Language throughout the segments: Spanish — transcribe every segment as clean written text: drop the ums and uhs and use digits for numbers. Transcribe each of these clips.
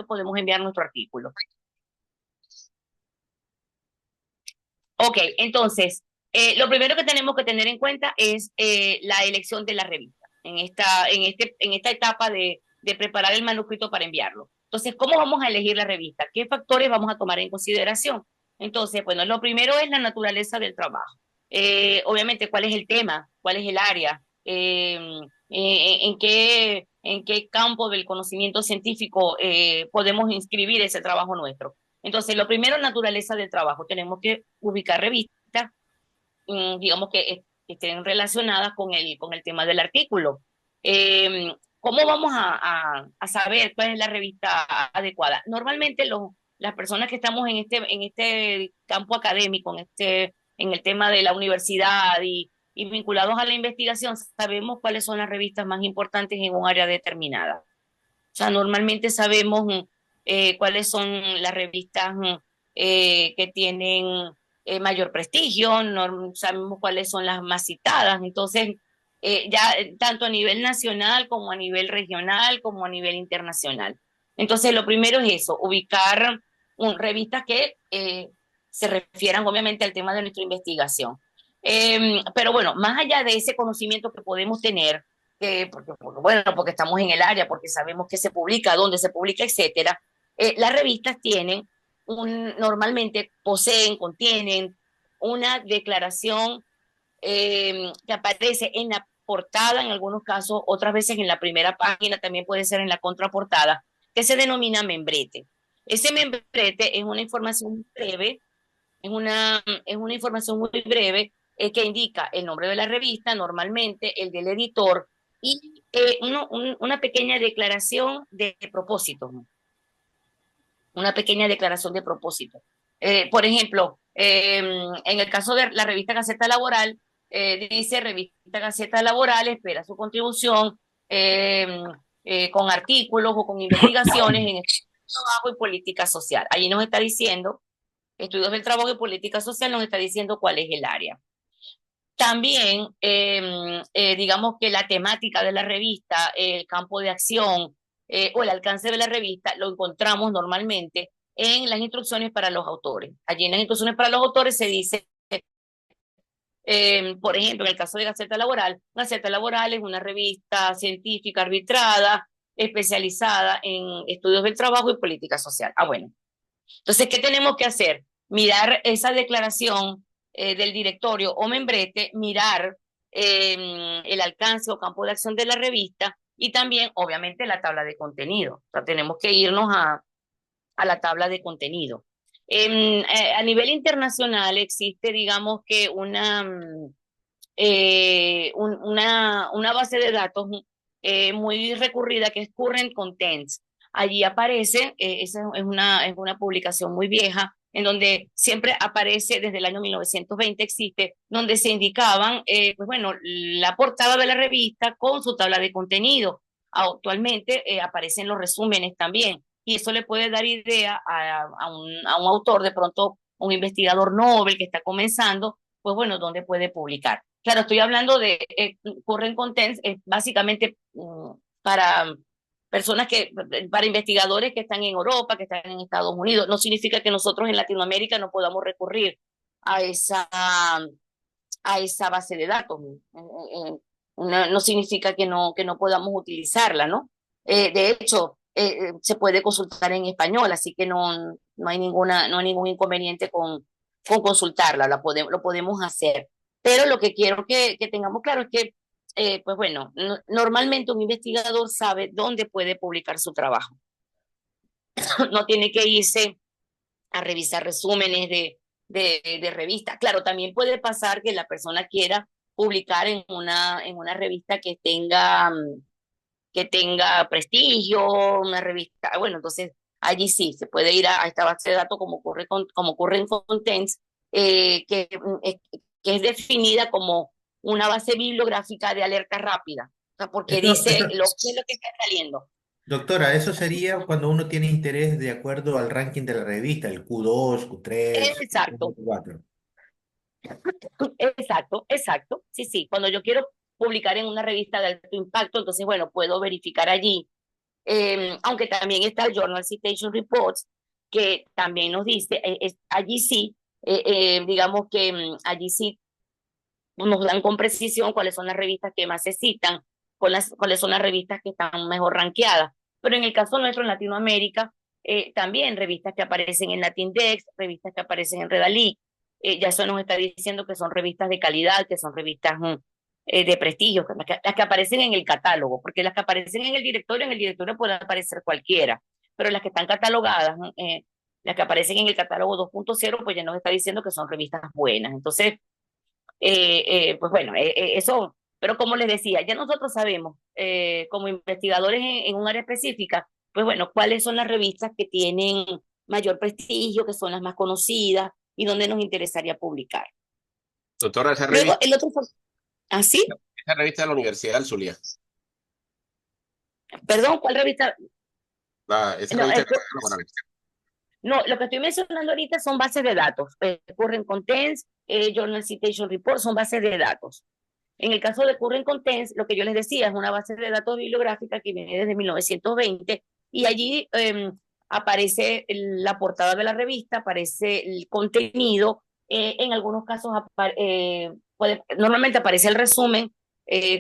podemos enviar nuestro artículo. Ok, entonces, lo primero que tenemos que tener en cuenta es la elección de la revista en esta etapa de preparar el manuscrito para enviarlo. Entonces, ¿cómo vamos a elegir la revista? ¿Qué factores vamos a tomar en consideración? Entonces, bueno, lo primero es la naturaleza del trabajo. Obviamente, ¿cuál es el tema? ¿Cuál es el área? En qué campo del conocimiento científico podemos inscribir ese trabajo nuestro? Entonces, lo primero, naturaleza del trabajo. Tenemos que ubicar revistas, digamos que estén relacionadas con el tema del artículo. ¿Cómo vamos a saber cuál es la revista adecuada? Normalmente las personas que estamos en este campo académico, en el tema de la universidad y vinculados a la investigación, sabemos cuáles son las revistas más importantes en un área determinada. O sea, normalmente sabemos cuáles son las revistas que tienen mayor prestigio, sabemos cuáles son las más citadas. Entonces, tanto a nivel nacional como a nivel regional como a nivel internacional. Entonces, lo primero es eso, ubicar revistas que se refieran obviamente al tema de nuestra investigación. Pero bueno, más allá de ese conocimiento que podemos tener, bueno, porque estamos en el área, porque sabemos qué se publica, dónde se publica, etcétera. Las revistas normalmente contienen una declaración que aparece en la portada en algunos casos, otras veces en la primera página, también puede ser en la contraportada, que se denomina membrete. Ese membrete es una información breve, es una información muy breve que indica el nombre de la revista, normalmente el del editor, y una pequeña declaración de propósito, ¿no? Una pequeña declaración de propósito. Por ejemplo, en el caso de la revista Gaceta Laboral, dice revista Gaceta Laboral, espera su contribución eh, con artículos o con investigaciones en trabajo y política social. Allí nos está diciendo Estudios del Trabajo y Política Social nos está diciendo cuál es el área. También, digamos que la temática de la revista, el campo de acción o el alcance de la revista lo encontramos normalmente en las instrucciones para los autores. Allí en las instrucciones para los autores se dice, por ejemplo, en el caso de Gaceta Laboral es una revista científica arbitrada, especializada en estudios del trabajo y política social. Ah, bueno, entonces, ¿qué tenemos que hacer? Mirar esa declaración del directorio o membrete, mirar el alcance o campo de acción de la revista y también, obviamente, la tabla de contenido. O sea, tenemos que irnos a la tabla de contenido. A nivel internacional existe, digamos que una base de datos muy recurrida que es Current Contents. Allí aparece, esa es una publicación muy vieja, en donde siempre aparece desde el año 1920 existe, donde se indicaban, pues bueno, la portada de la revista con su tabla de contenido. Actualmente aparecen los resúmenes también, y eso le puede dar idea a un autor, de pronto un investigador Nobel que está comenzando, pues bueno, dónde puede publicar. Claro, estoy hablando de Current Contents, básicamente para personas para investigadores que están en Europa, que están en Estados Unidos. No significa que nosotros en Latinoamérica no podamos recurrir a esa base de datos. No significa que no podamos utilizarla, ¿no? De hecho, se puede consultar en español, así que no hay ningún inconveniente con consultarla, lo podemos hacer. Pero lo que quiero que tengamos claro es que, pues bueno, normalmente un investigador sabe dónde puede publicar su trabajo. No tiene que irse a revisar resúmenes de revistas. Claro, también puede pasar que la persona quiera publicar en una revista que tenga prestigio, una revista, bueno, entonces allí sí, se puede ir a esta base de datos como ocurre en Contents, que es definida como una base bibliográfica de alerta rápida, o sea, porque dice qué es lo que está saliendo. Doctora, eso sería cuando uno tiene interés de acuerdo al ranking de la revista, el Q2, Q3, Exacto, Q4. exacto, exacto. Sí, sí. Cuando yo quiero publicar en una revista de alto impacto, entonces, bueno, puedo verificar allí. Aunque también está el Journal Citation Reports, que también nos dice, allí sí, digamos que allí sí nos dan con precisión cuáles son las revistas que más se citan, cuáles son las revistas que están mejor rankeadas. Pero en el caso nuestro en Latinoamérica, también revistas que aparecen en Latindex, revistas que aparecen en Redalic, ya eso nos está diciendo que son revistas de calidad, que son revistas de prestigio, las que aparecen en el catálogo, porque las que aparecen en el directorio puede aparecer cualquiera, pero las que están catalogadas, las que aparecen en el catálogo 2.0, pues ya nos está diciendo que son revistas buenas. Entonces, pues bueno, eso, pero como les decía, ya nosotros sabemos, como investigadores en un área específica, pues bueno, cuáles son las revistas que tienen mayor prestigio, que son las más conocidas y dónde nos interesaría publicar. Doctora, Luego, el otro, ¿así? esa revista de la Universidad del Zulia. Perdón, ¿cuál revista? Esa No, revista que está en la no, lo que estoy mencionando ahorita son bases de datos. Current Contents, Journal Citation Report, son bases de datos. En el caso de Current Contents, lo que yo les decía es una base de datos bibliográfica que viene desde 1920 y allí aparece la portada de la revista, aparece el contenido, en algunos casos normalmente aparece el resumen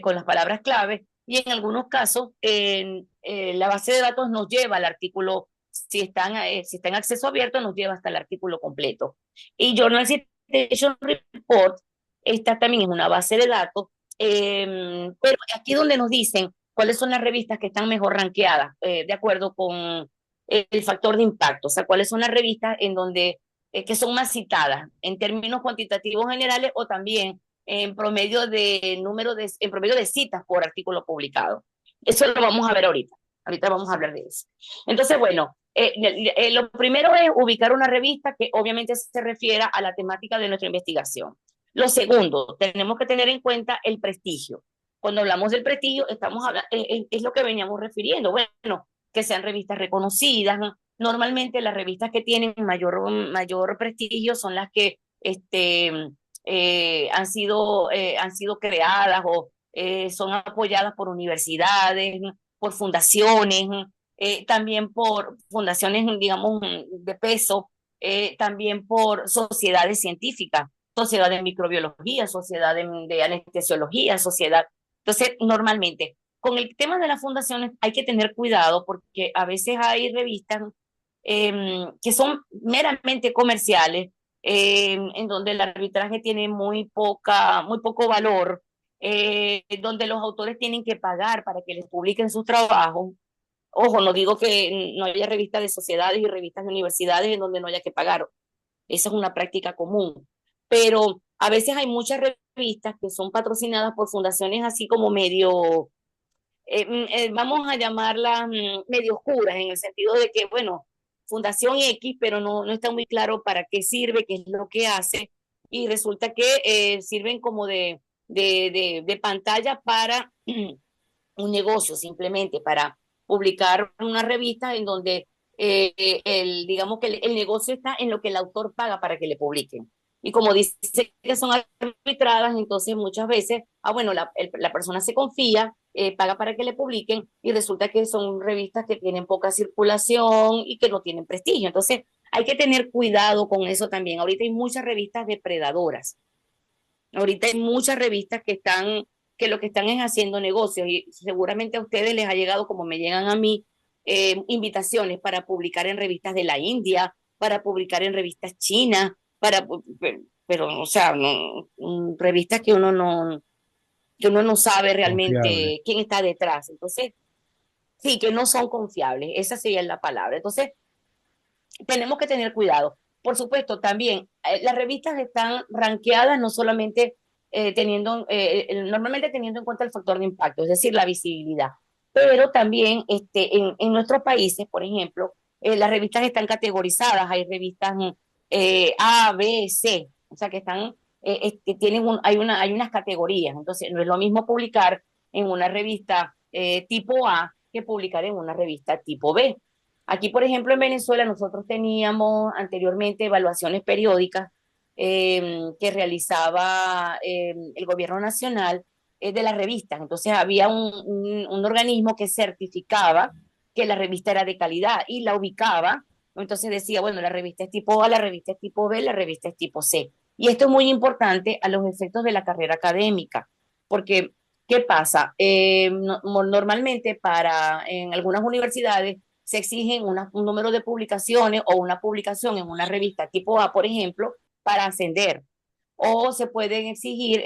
con las palabras clave y en algunos casos la base de datos nos lleva al artículo, si está en acceso abierto, nos lleva hasta el artículo completo. Y Journal Citation Report esta también es una base de datos, pero aquí donde nos dicen cuáles son las revistas que están mejor rankeadas, de acuerdo con el factor de impacto, o sea, cuáles son las revistas en donde que son más citadas en términos cuantitativos generales o también en promedio de en promedio de citas por artículo publicado. Eso lo vamos a ver ahorita. Ahorita vamos a hablar de eso. Entonces, bueno, lo primero es ubicar una revista que obviamente se refiera a la temática de nuestra investigación. Lo segundo, tenemos que tener en cuenta el prestigio. Cuando hablamos del prestigio, estamos hablando, es lo que veníamos refiriendo. Bueno, que sean revistas reconocidas. Normalmente las revistas que tienen mayor prestigio son las que han sido creadas o son apoyadas por universidades, por fundaciones, también por fundaciones, digamos, de peso, también por sociedades científicas, sociedad de microbiología, sociedad de anestesiología, sociedad. Entonces, normalmente, con el tema de las fundaciones hay que tener cuidado porque a veces hay revistas que son meramente comerciales, en donde el arbitraje tiene muy poco valor, donde los autores tienen que pagar para que les publiquen sus trabajos. Ojo, no digo que no haya revistas de sociedades y revistas de universidades en donde no haya que pagar. Esa es una práctica común. Pero a veces hay muchas revistas que son patrocinadas por fundaciones así como medio, vamos a llamarlas medio oscuras, en el sentido de que, bueno, Fundación X, pero no está muy claro para qué sirve, qué es lo que hace, y resulta que sirven como de pantalla para un negocio, simplemente para publicar una revista en donde digamos que el negocio está en lo que el autor paga para que le publiquen. Y como dice que son arbitradas, entonces muchas veces, bueno, la persona se confía, paga para que le publiquen y resulta que son revistas que tienen poca circulación y que no tienen prestigio. Entonces hay que tener cuidado con eso también. Ahorita hay muchas revistas depredadoras. Ahorita hay muchas revistas que lo que están es haciendo negocios y seguramente a ustedes les ha llegado, como me llegan a mí, invitaciones para publicar en revistas de la India, para publicar en revistas chinas, pero o sea, revistas que uno no sabe confiable. realmente quién está detrás. Entonces, sí, que no son confiables, esa sería la palabra. Entonces, tenemos que tener cuidado. Por supuesto, también las revistas están rankeadas no solamente normalmente teniendo en cuenta el factor de impacto, es decir, la visibilidad, pero también en nuestros países, por ejemplo, las revistas están categorizadas, hay revistas A, B, C, o sea que están, hay unas categorías, entonces no es lo mismo publicar en una revista tipo A que publicar en una revista tipo B. Aquí, por ejemplo, en Venezuela nosotros teníamos anteriormente evaluaciones periódicas que realizaba el gobierno nacional de las revistas. Entonces había un organismo que certificaba que la revista era de calidad y la ubicaba. Entonces decía, bueno, la revista es tipo A, la revista es tipo B, la revista es tipo C. Y esto es muy importante a los efectos de la carrera académica, porque ¿qué pasa? Normalmente en algunas universidades se exigen un número de publicaciones o una publicación en una revista tipo A, por ejemplo, para ascender. O se pueden exigir,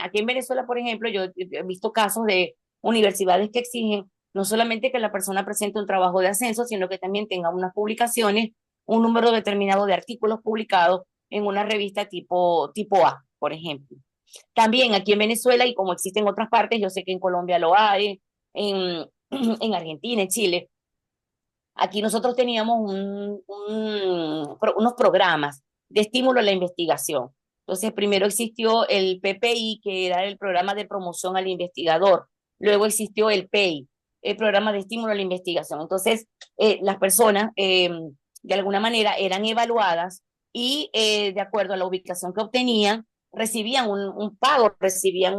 aquí en Venezuela, por ejemplo, yo he visto casos de universidades que exigen no solamente que la persona presente un trabajo de ascenso, sino que también tenga unas publicaciones, un número determinado de artículos publicados en una revista tipo A, por ejemplo. También aquí en Venezuela, y como existe en otras partes, yo sé que en Colombia lo hay, en Argentina, en Chile, aquí nosotros teníamos unos programas de estímulo a la investigación. Entonces, primero existió el PPI, que era el programa de promoción al investigador. Luego existió el PEI, el programa de estímulo a la investigación. Entonces, las personas, de alguna manera, eran evaluadas y, de acuerdo a la ubicación que obtenían, recibían un pago, recibían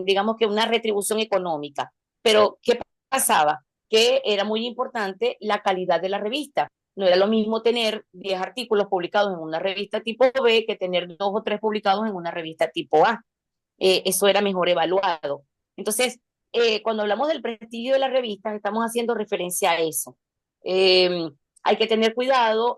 digamos que una retribución económica. Pero, ¿qué pasaba? Que era muy importante la calidad de la revista. No era lo mismo tener 10 artículos publicados en una revista tipo B que tener 2 o 3 publicados en una revista tipo A. Eso era mejor evaluado. Entonces, cuando hablamos del prestigio de las revistas, estamos haciendo referencia a eso. Eh, Hay que tener cuidado,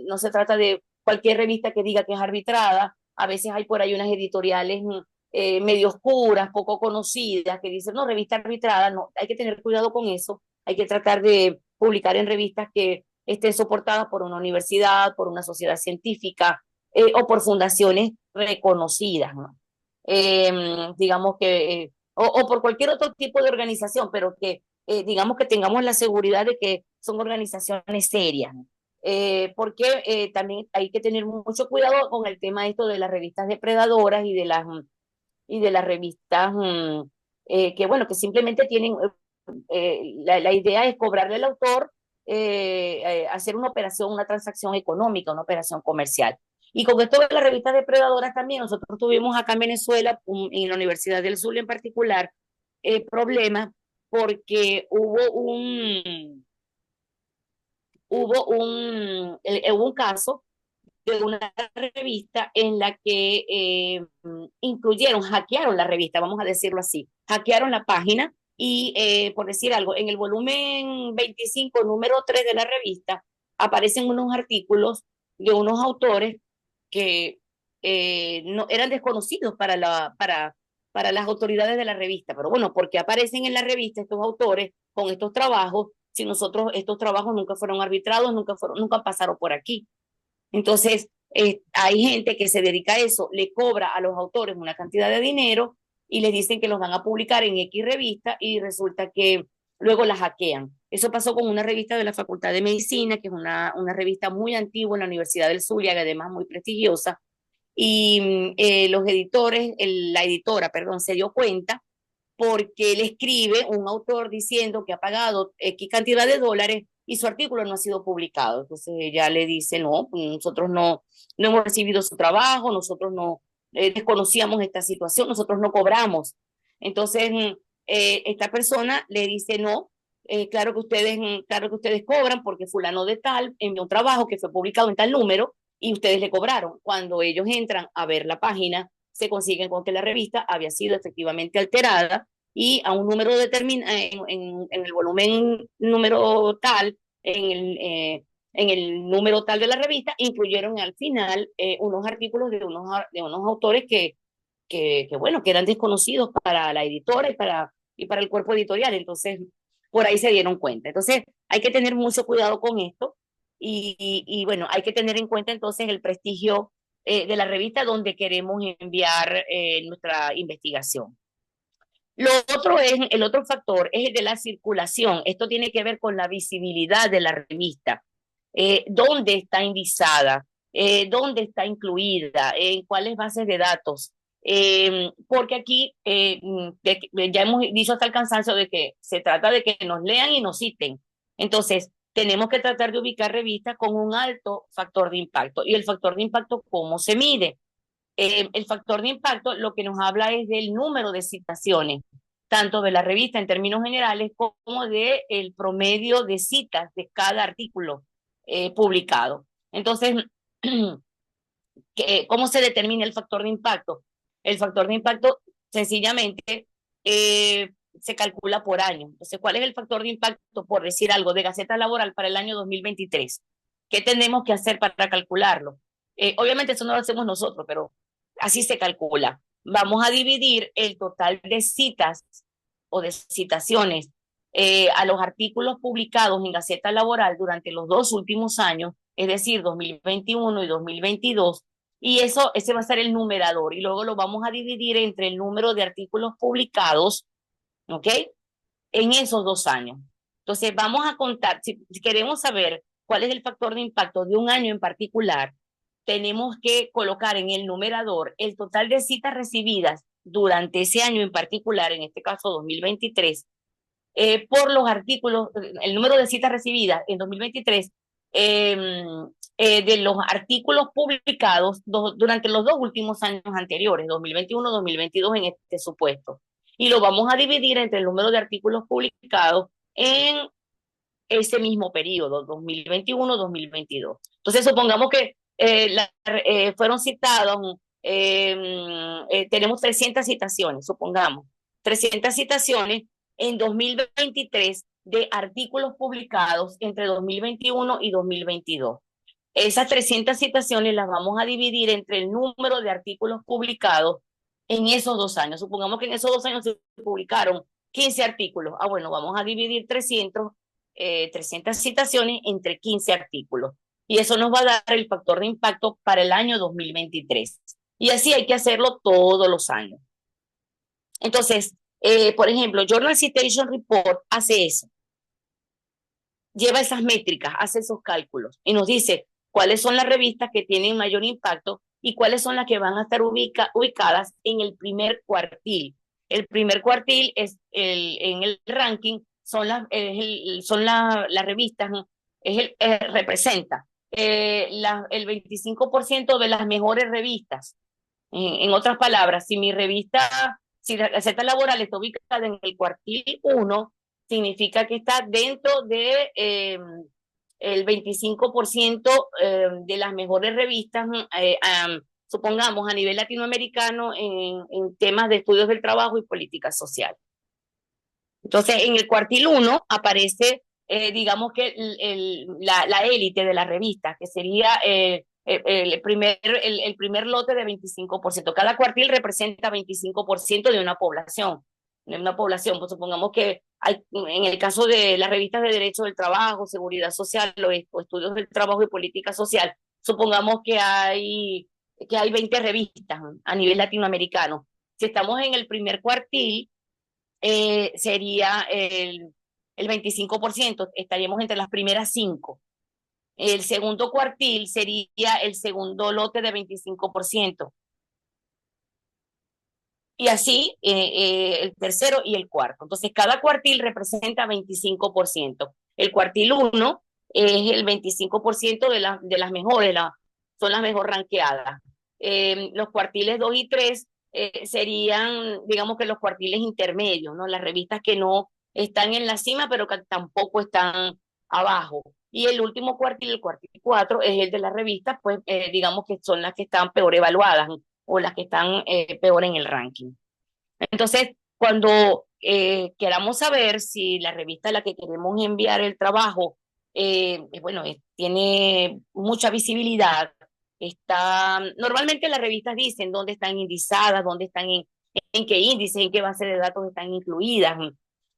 no se trata de cualquier revista que diga que es arbitrada, a veces hay por ahí unas editoriales medio oscuras, poco conocidas, que dicen, no, revista arbitrada, no, hay que tener cuidado con eso, hay que tratar de publicar en revistas que estén soportadas por una universidad, por una sociedad científica o por fundaciones reconocidas, ¿no? Digamos que, o por cualquier otro tipo de organización, pero que digamos que tengamos la seguridad de que son organizaciones serias, ¿no? Porque también hay que tener mucho cuidado con el tema esto de las revistas depredadoras y de las revistas que, bueno, que simplemente tienen, la idea es cobrarle al autor, hacer una operación, una transacción económica, una operación comercial. Y con esto de las revistas depredadoras también, nosotros tuvimos acá en Venezuela, en la Universidad del Sur en particular, problemas porque hubo un caso de una revista en la que hackearon la revista, vamos a decirlo así, hackearon la página y, por decir algo, en el volumen 25, número 3 de la revista, aparecen unos artículos de unos autores que no, eran desconocidos para las autoridades de la revista. Pero bueno, porque aparecen en la revista estos autores con estos trabajos, si nosotros estos trabajos nunca fueron arbitrados, nunca pasaron por aquí. Entonces, hay gente que se dedica a eso, le cobra a los autores una cantidad de dinero y les dicen que los van a publicar en X revista y resulta que luego la hackean. Eso pasó con una revista de la Facultad de Medicina, que es una revista muy antigua en la Universidad del Zulia, y además muy prestigiosa. Y los editores, la editora, perdón, se dio cuenta porque le escribe un autor diciendo que ha pagado X cantidad de dólares y su artículo no ha sido publicado. Entonces ella le dice, no, nosotros no hemos recibido su trabajo, nosotros no desconocíamos esta situación, nosotros no cobramos. Entonces esta persona le dice, no, claro que ustedes cobran porque fulano de tal envió un trabajo que fue publicado en tal número y ustedes le cobraron. Cuando ellos entran a ver la página, se consiguen con que la revista había sido efectivamente alterada y a un número determinado, en el volumen número tal, en el número tal de la revista, incluyeron al final unos artículos de unos autores bueno, que eran desconocidos para la editora y para el cuerpo editorial. Entonces, por ahí se dieron cuenta. Entonces, hay que tener mucho cuidado con esto y bueno, hay que tener en cuenta entonces el prestigio de la revista donde queremos enviar nuestra investigación. El otro factor es el de la circulación. Esto tiene que ver con la visibilidad de la revista. ¿Dónde está indizada? ¿Dónde está incluida? ¿En cuáles bases de datos? Porque aquí ya hemos dicho hasta el cansancio de que se trata de que nos lean y nos citen. Entonces, tenemos que tratar de ubicar revistas con un alto factor de impacto. ¿Y el factor de impacto cómo se mide? El factor de impacto lo que nos habla es del número de citaciones, tanto de la revista en términos generales como de el promedio de citas de cada artículo publicado. Entonces, ¿cómo se determina el factor de impacto? El factor de impacto sencillamente se calcula por año. Entonces, ¿cuál es el factor de impacto, por decir algo, de Gaceta Laboral para el año 2023? ¿Qué tenemos que hacer para calcularlo? Obviamente eso no lo hacemos nosotros, pero así se calcula. Vamos a dividir el total de citas o de citaciones a los artículos publicados en Gaceta Laboral durante los 2 últimos años, es decir, 2021 y 2022, y ese va a ser el numerador, y luego lo vamos a dividir entre el número de artículos publicados, ¿ok? En esos 2 años. Entonces, vamos a contar, si queremos saber cuál es el factor de impacto de un año en particular, tenemos que colocar en el numerador el total de citas recibidas durante ese año en particular, en este caso 2023, por los artículos, el número de citas recibidas en 2023, de los artículos publicados durante los 2 últimos años anteriores, 2021-2022 en este supuesto. Y lo vamos a dividir entre el número de artículos publicados en ese mismo periodo, 2021-2022. Entonces, supongamos que fueron citados, tenemos 300 citaciones, supongamos, 300 citaciones en 2023 de artículos publicados entre 2021 y 2022. Esas 300 citaciones las vamos a dividir entre el número de artículos publicados en esos 2 años. Supongamos que en esos 2 años se publicaron 15 artículos. Bueno, vamos a dividir 300 citaciones entre 15 artículos. Y eso nos va a dar el factor de impacto para el año 2023. Y así hay que hacerlo todos los años. Entonces, por ejemplo, Journal Citation Report hace eso. Lleva esas métricas, hace esos cálculos y nos dice cuáles son las revistas que tienen mayor impacto y cuáles son las que van a estar ubicadas en el primer cuartil. El primer cuartil es en el ranking, son las revistas, representa el 25% de las mejores revistas. En otras palabras, si la Gaceta Laboral está ubicada en el cuartil 1, significa que está dentro de el 25% de las mejores revistas, supongamos, a nivel latinoamericano en temas de estudios del trabajo y política social. Entonces, en el cuartil 1 aparece, digamos que la élite de la revista, que sería el primer lote de 25%. Cada cuartil representa 25% de una población. Pues supongamos que en el caso de las revistas de Derecho del Trabajo, Seguridad Social o Estudios del Trabajo y Política Social, supongamos que hay 20 revistas a nivel latinoamericano. Si estamos en el primer cuartil, sería el 25%, estaríamos entre las primeras 5. El segundo cuartil sería el segundo lote de 25%. Y así el tercero y el cuarto. Entonces, cada cuartil representa 25%. El cuartil 1 es el 25% de las mejores, son las mejor ranqueadas. Los cuartiles 2 y 3 serían, digamos que los cuartiles intermedios, ¿no? Las revistas que no están en la cima, pero que tampoco están abajo. Y el último cuartil, el cuartil 4, es el de las revistas, pues digamos que son las que están peor evaluadas o las que están peor en el ranking. Entonces, cuando queramos saber si la revista a la que queremos enviar el trabajo, tiene mucha visibilidad, normalmente las revistas dicen dónde están indizadas, dónde están en qué índice, en qué base de datos están incluidas,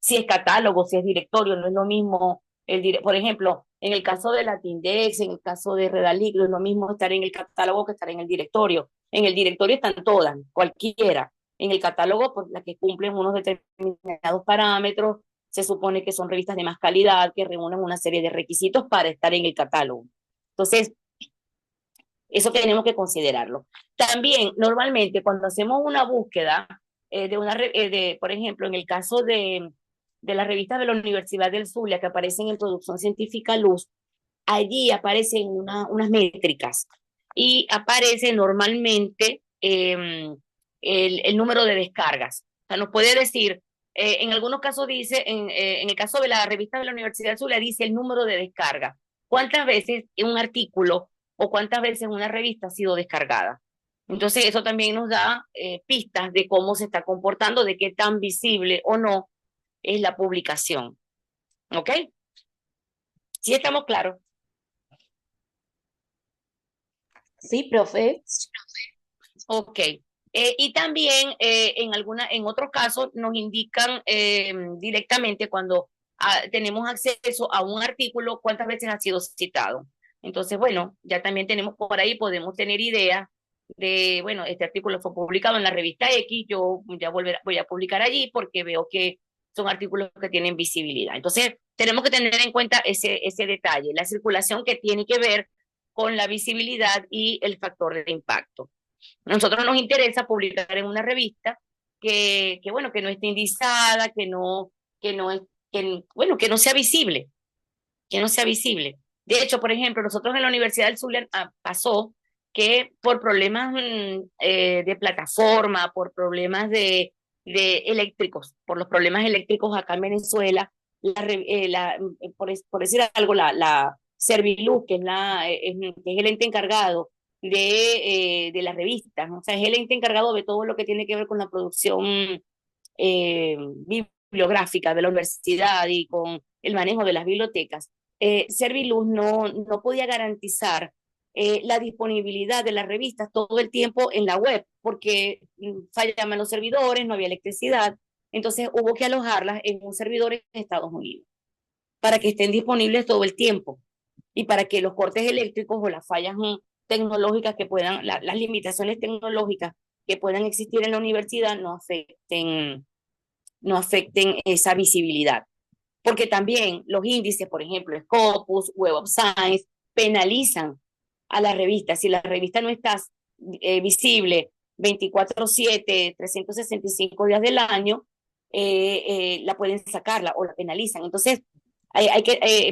si es catálogo, si es directorio, no es lo mismo, por ejemplo, en el caso de Latindex, en el caso de Redalic, no es lo mismo estar en el catálogo que estar en el directorio. En el directorio están todas, cualquiera. En el catálogo, por las que cumplen unos determinados parámetros, se supone que son revistas de más calidad, que reúnen una serie de requisitos para estar en el catálogo. Entonces, eso tenemos que considerarlo. También, normalmente, cuando hacemos una búsqueda por ejemplo, en el caso de las revistas de la Universidad del Zulia, que aparecen en Producción Científica Luz, allí aparecen unas métricas y aparece normalmente el número de descargas. O sea, nos puede decir en algunos casos dice, en el caso de la revista de la Universidad del Zulia, dice el número de descarga. ¿Cuántas veces un artículo o cuántas veces una revista ha sido descargada? Entonces, eso también nos da pistas de cómo se está comportando, de qué tan visible o no es la publicación. ¿Ok? ¿Sí estamos claros? Sí, profe. Ok. Y también en otros casos nos indican directamente cuando tenemos acceso a un artículo cuántas veces ha sido citado. Entonces, bueno, ya también tenemos por ahí, podemos tener idea de, bueno, este artículo fue publicado en la revista X, yo ya voy a publicar allí porque veo que son artículos que tienen visibilidad. Entonces, tenemos que tener en cuenta ese detalle, la circulación que tiene que ver con la visibilidad y el factor de impacto. A nosotros nos interesa publicar en una revista bueno, que no esté indizada, que no es, bueno, que no sea visible, que no sea visible. De hecho, por ejemplo, nosotros en la Universidad del Zulia pasó que por problemas de plataforma, por problemas de eléctricos, por los problemas eléctricos acá en Venezuela, por decir algo, la Serviluz, que que es el ente encargado de las revistas, ¿no? O sea, es el ente encargado de todo lo que tiene que ver con la producción eh, bibliográfica de la universidad y con el manejo de las bibliotecas. Serviluz no podía garantizar la disponibilidad de las revistas todo el tiempo en la web, porque fallaban los servidores, no había electricidad, entonces hubo que alojarlas en un servidor en Estados Unidos para que estén disponibles todo el tiempo y para que los cortes eléctricos o las fallas tecnológicas que puedan, las limitaciones tecnológicas que puedan existir en la universidad no afecten esa visibilidad. Porque también los índices, por ejemplo, Scopus, Web of Science, penalizan a la revista. Si la revista no está visible 24/7, 365 días del año, la pueden sacarla o la penalizan. Entonces,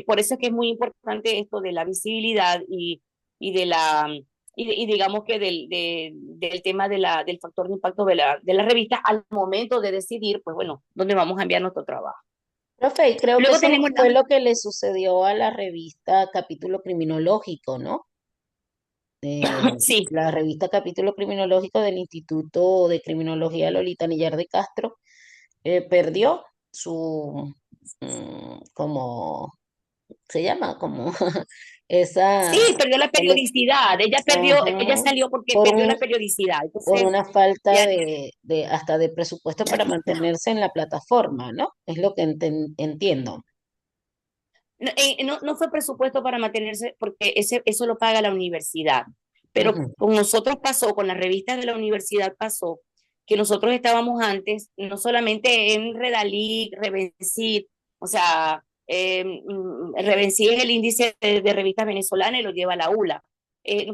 por eso es que es muy importante esto de la visibilidad y de la y digamos que del tema del factor de impacto de la revista al momento de decidir, pues bueno, dónde vamos a enviar nuestro trabajo. Profe, y creo que Luego eso tenemos fue lo que le sucedió a la revista Capítulo Criminológico, ¿no? sí, La revista Capítulo Criminológico del Instituto de Criminología Lolita Nillar de Castro perdió su, como, se llama, como sí, esa, perdió la el- periodicidad. Ella ajá, salió porque por perdió la un, periodicidad. por Entonces, una falta ya, de hasta de presupuesto para mantenerse en la plataforma, ¿no? Es lo que entiendo. no fue presupuesto para mantenerse porque eso lo paga la universidad. Pero Ujú. con nosotros pasó, con las revistas de la universidad pasó, que nosotros estábamos antes, no solamente en Redalí, Revencid, o sea, Revencid es el índice de revistas venezolanas y lo lleva la ULA.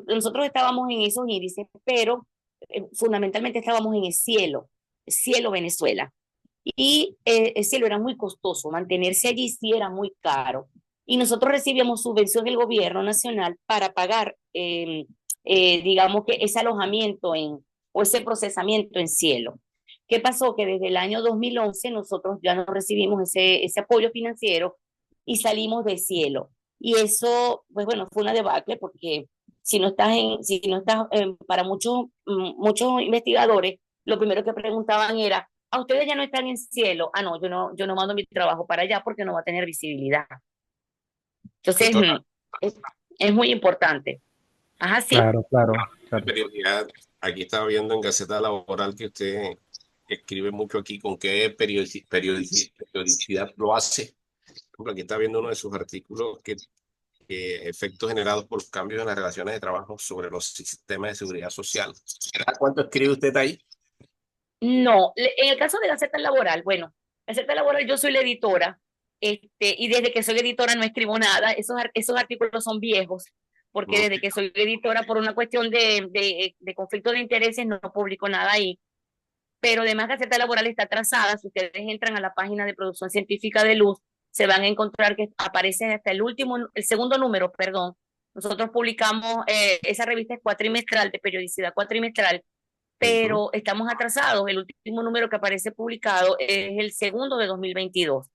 Nosotros estábamos en esos índices, pero fundamentalmente estábamos en el Cielo Venezuela. Y el cielo era muy costoso, mantenerse allí sí era muy caro. Y nosotros recibíamos subvención del gobierno nacional para pagar, digamos que ese alojamiento o ese procesamiento en cielo. ¿Qué pasó? Que desde el año 2011 nosotros ya no recibimos ese apoyo financiero y salimos de cielo. Y eso, pues bueno, fue una debacle porque si no estás para muchos investigadores, lo primero que preguntaban era, a ustedes ya no están en cielo. Ah, no, yo no mando mi trabajo para allá porque no va a tener visibilidad. Entonces, Doctora, es, es muy importante. Ajá, sí. Claro, claro, la claro. periodicidad, aquí estaba viendo en Gaceta Laboral que usted escribe mucho aquí con qué periodicidad lo hace. Por ejemplo, aquí está viendo uno de sus artículos que efectos generados por los cambios en las relaciones de trabajo sobre los sistemas de seguridad social. ¿Cada cuánto escribe usted ahí? No, en el caso de Gaceta Laboral, bueno, Gaceta Laboral yo soy la editora, y desde que soy editora no escribo nada, esos artículos son viejos, porque Mm, desde que soy editora por una cuestión de conflicto de intereses no publico nada ahí, pero además Gaceta Laboral está trazada, si ustedes entran a la página de producción científica de Luz, se van a encontrar que aparece hasta el segundo número, perdón. Nosotros publicamos, esa revista es cuatrimestral, de periodicidad cuatrimestral, Ujú. pero estamos atrasados. El último número que aparece publicado es el segundo de 2022.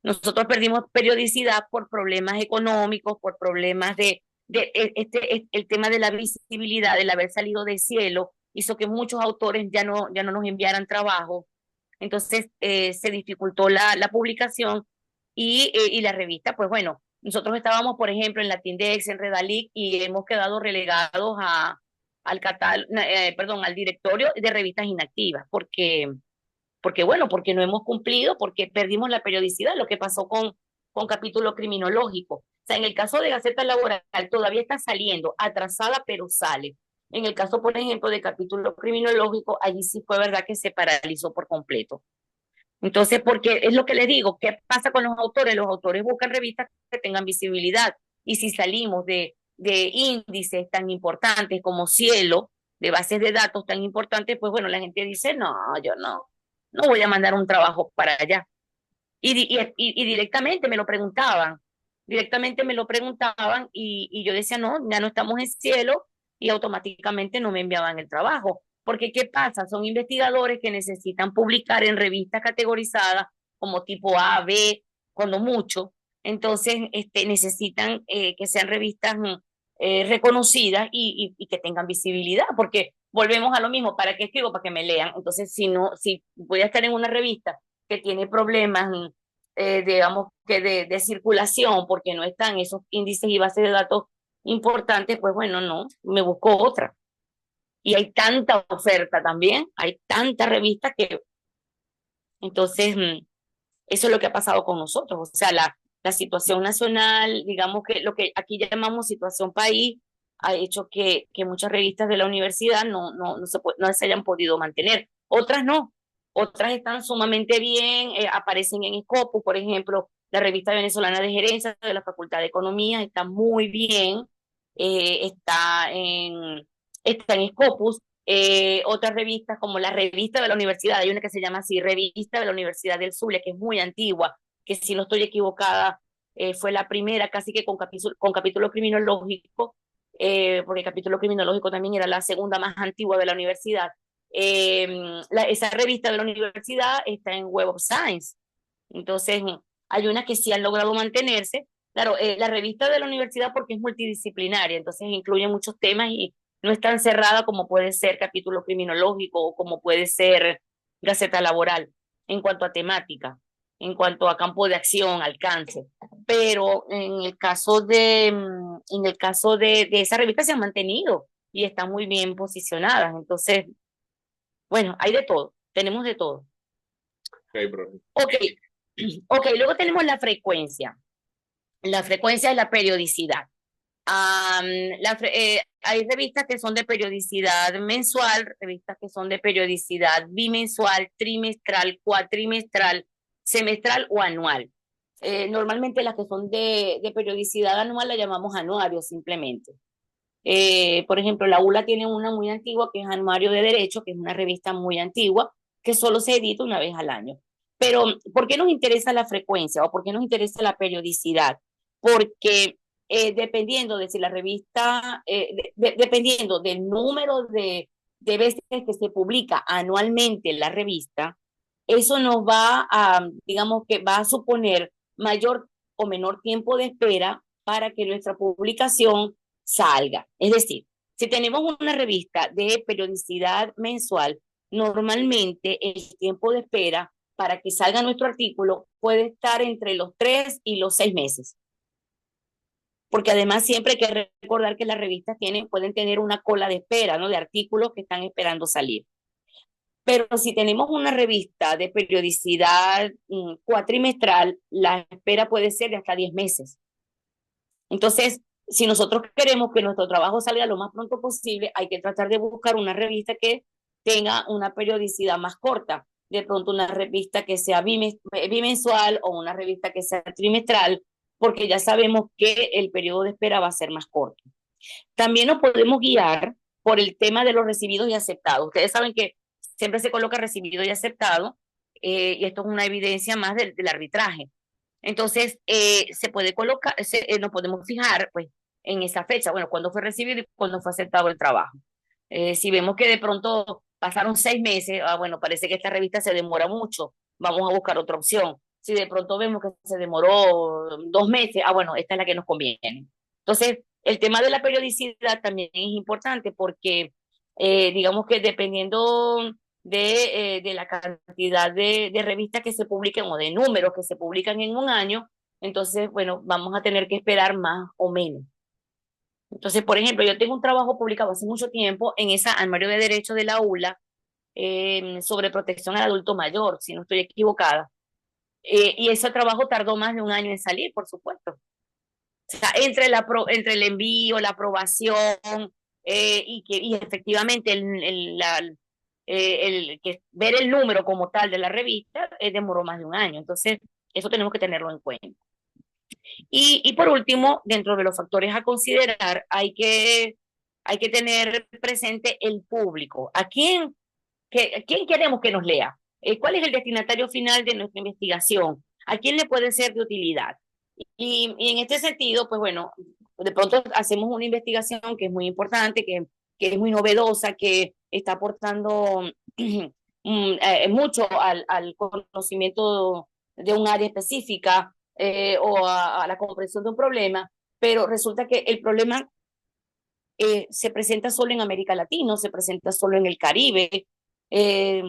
Nosotros perdimos periodicidad por problemas económicos, por problemas el tema de la visibilidad, del haber salido de cielo, hizo que muchos autores ya no nos enviaran trabajo. Entonces se dificultó la publicación y la revista, pues bueno, nosotros estábamos, por ejemplo, en Latindex, en Redalic, y hemos quedado relegados al directorio de revistas inactivas, porque no hemos cumplido, porque perdimos la periodicidad, lo que pasó con capítulo criminológico. O sea, en el caso de Gaceta Laboral todavía está saliendo, atrasada, pero sale. En el caso, por ejemplo, de capítulo criminológico, allí sí fue verdad que se paralizó por completo. Entonces, porque es lo que les digo, ¿qué pasa con los autores? Los autores buscan revistas que tengan visibilidad. Y si salimos de índices tan importantes como Cielo, de bases de datos tan importantes, pues bueno, la gente dice, no, yo no voy a mandar un trabajo para allá. Y directamente me lo preguntaban y yo decía, no, ya no estamos en Cielo y automáticamente no me enviaban el trabajo. Porque ¿qué pasa? Son investigadores que necesitan publicar en revistas categorizadas como tipo A, B, cuando mucho. Entonces, necesitan que sean revistas reconocidas y que tengan visibilidad, porque volvemos a lo mismo, ¿para qué escribo? Para que me lean. Entonces, si voy a estar en una revista que tiene problemas, digamos, que de circulación, porque no están esos índices y bases de datos importantes, pues bueno, no, me busco otra. Y hay tanta oferta también, hay tantas revistas que, entonces, eso es lo que ha pasado con nosotros. O sea, la situación nacional, digamos que lo que aquí llamamos situación país, ha hecho que muchas revistas de la universidad no se hayan podido mantener. Otras no, otras están sumamente bien, aparecen en Scopus, por ejemplo, la revista venezolana de gerencia de la Facultad de Economía está muy bien, eh, está en, está en Scopus. Otras revistas como la revista de la universidad, hay una que se llama así, Revista de la Universidad del Zulia, que es muy antigua, que si no estoy equivocada, fue la primera casi que con capítulo criminológico, porque el capítulo criminológico también era la segunda más antigua de la universidad. Esa revista de la universidad está en Web of Science. Entonces, hay unas que sí han logrado mantenerse. Claro, la revista de la universidad porque es multidisciplinaria, entonces incluye muchos temas y no es tan cerrada como puede ser capítulo criminológico o como puede ser Gaceta Laboral en cuanto a temática, en cuanto a campo de acción, alcance. Pero en el caso de esa revista se han mantenido y están muy bien posicionadas. Entonces, bueno, hay de todo, tenemos de todo. Ok, bro. Ok, ok, luego tenemos la frecuencia. La frecuencia es la periodicidad. Am, hay revistas que son de periodicidad mensual, revistas que son de periodicidad bimensual, trimestral, cuatrimestral, semestral o anual. Normalmente las que son de periodicidad anual la llamamos anuario simplemente. Por ejemplo, la ULA tiene una muy antigua que es Anuario de Derecho, que es una revista muy antigua que solo se edita una vez al año. Pero, ¿por qué nos interesa la frecuencia o por qué nos interesa la periodicidad? Porque dependiendo de si la revista, dependiendo del número de veces que se publica anualmente la revista, eso nos va a, digamos que va a suponer mayor o menor tiempo de espera para que nuestra publicación salga. Es decir, si tenemos una revista de periodicidad mensual, normalmente el tiempo de espera para que salga nuestro artículo puede estar entre los 3 y los 6 meses. Porque además siempre hay que recordar que las revistas pueden tener una cola de espera, ¿no? De artículos que están esperando salir. Pero si tenemos una revista de periodicidad cuatrimestral, la espera puede ser de hasta 10 meses. Entonces, si nosotros queremos que nuestro trabajo salga lo más pronto posible, hay que tratar de buscar una revista que tenga una periodicidad más corta. De pronto una revista que sea bimensual o una revista que sea trimestral, porque ya sabemos que el periodo de espera va a ser más corto. También nos podemos guiar por el tema de los recibidos y aceptados. Ustedes saben que siempre se coloca recibido y aceptado, y esto es una evidencia más del arbitraje. Entonces, se puede colocar, nos podemos fijar pues, en esa fecha, bueno, cuándo fue recibido y cuándo fue aceptado el trabajo. Si vemos que de pronto pasaron 6 meses, bueno, parece que esta revista se demora mucho, vamos a buscar otra opción. Si de pronto vemos que se demoró 2 meses, bueno, esta es la que nos conviene. Entonces, el tema de la periodicidad también es importante porque, digamos que dependiendo de la cantidad de revistas que se publiquen o de números que se publican en un año, entonces, bueno, vamos a tener que esperar más o menos. Entonces, por ejemplo, yo tengo un trabajo publicado hace mucho tiempo en esa Anuario de Derecho de la ULA sobre protección al adulto mayor, si no estoy equivocada. Y ese trabajo tardó más de un año en salir, por supuesto. O sea, entre el envío, la aprobación y efectivamente ver el número como tal de la revista demoró más de un año. Entonces, eso tenemos que tenerlo en cuenta. Y por último, dentro de los factores a considerar, hay que tener presente el público. ¿A quién queremos que nos lea? ¿Cuál es el destinatario final de nuestra investigación? ¿A quién le puede ser de utilidad? Y en este sentido, pues bueno, de pronto hacemos una investigación que es muy importante, que es muy novedosa, que está aportando mucho al conocimiento de un área específica o a la comprensión de un problema, pero resulta que el problema se presenta solo en América Latina, se presenta solo en el Caribe. Eh,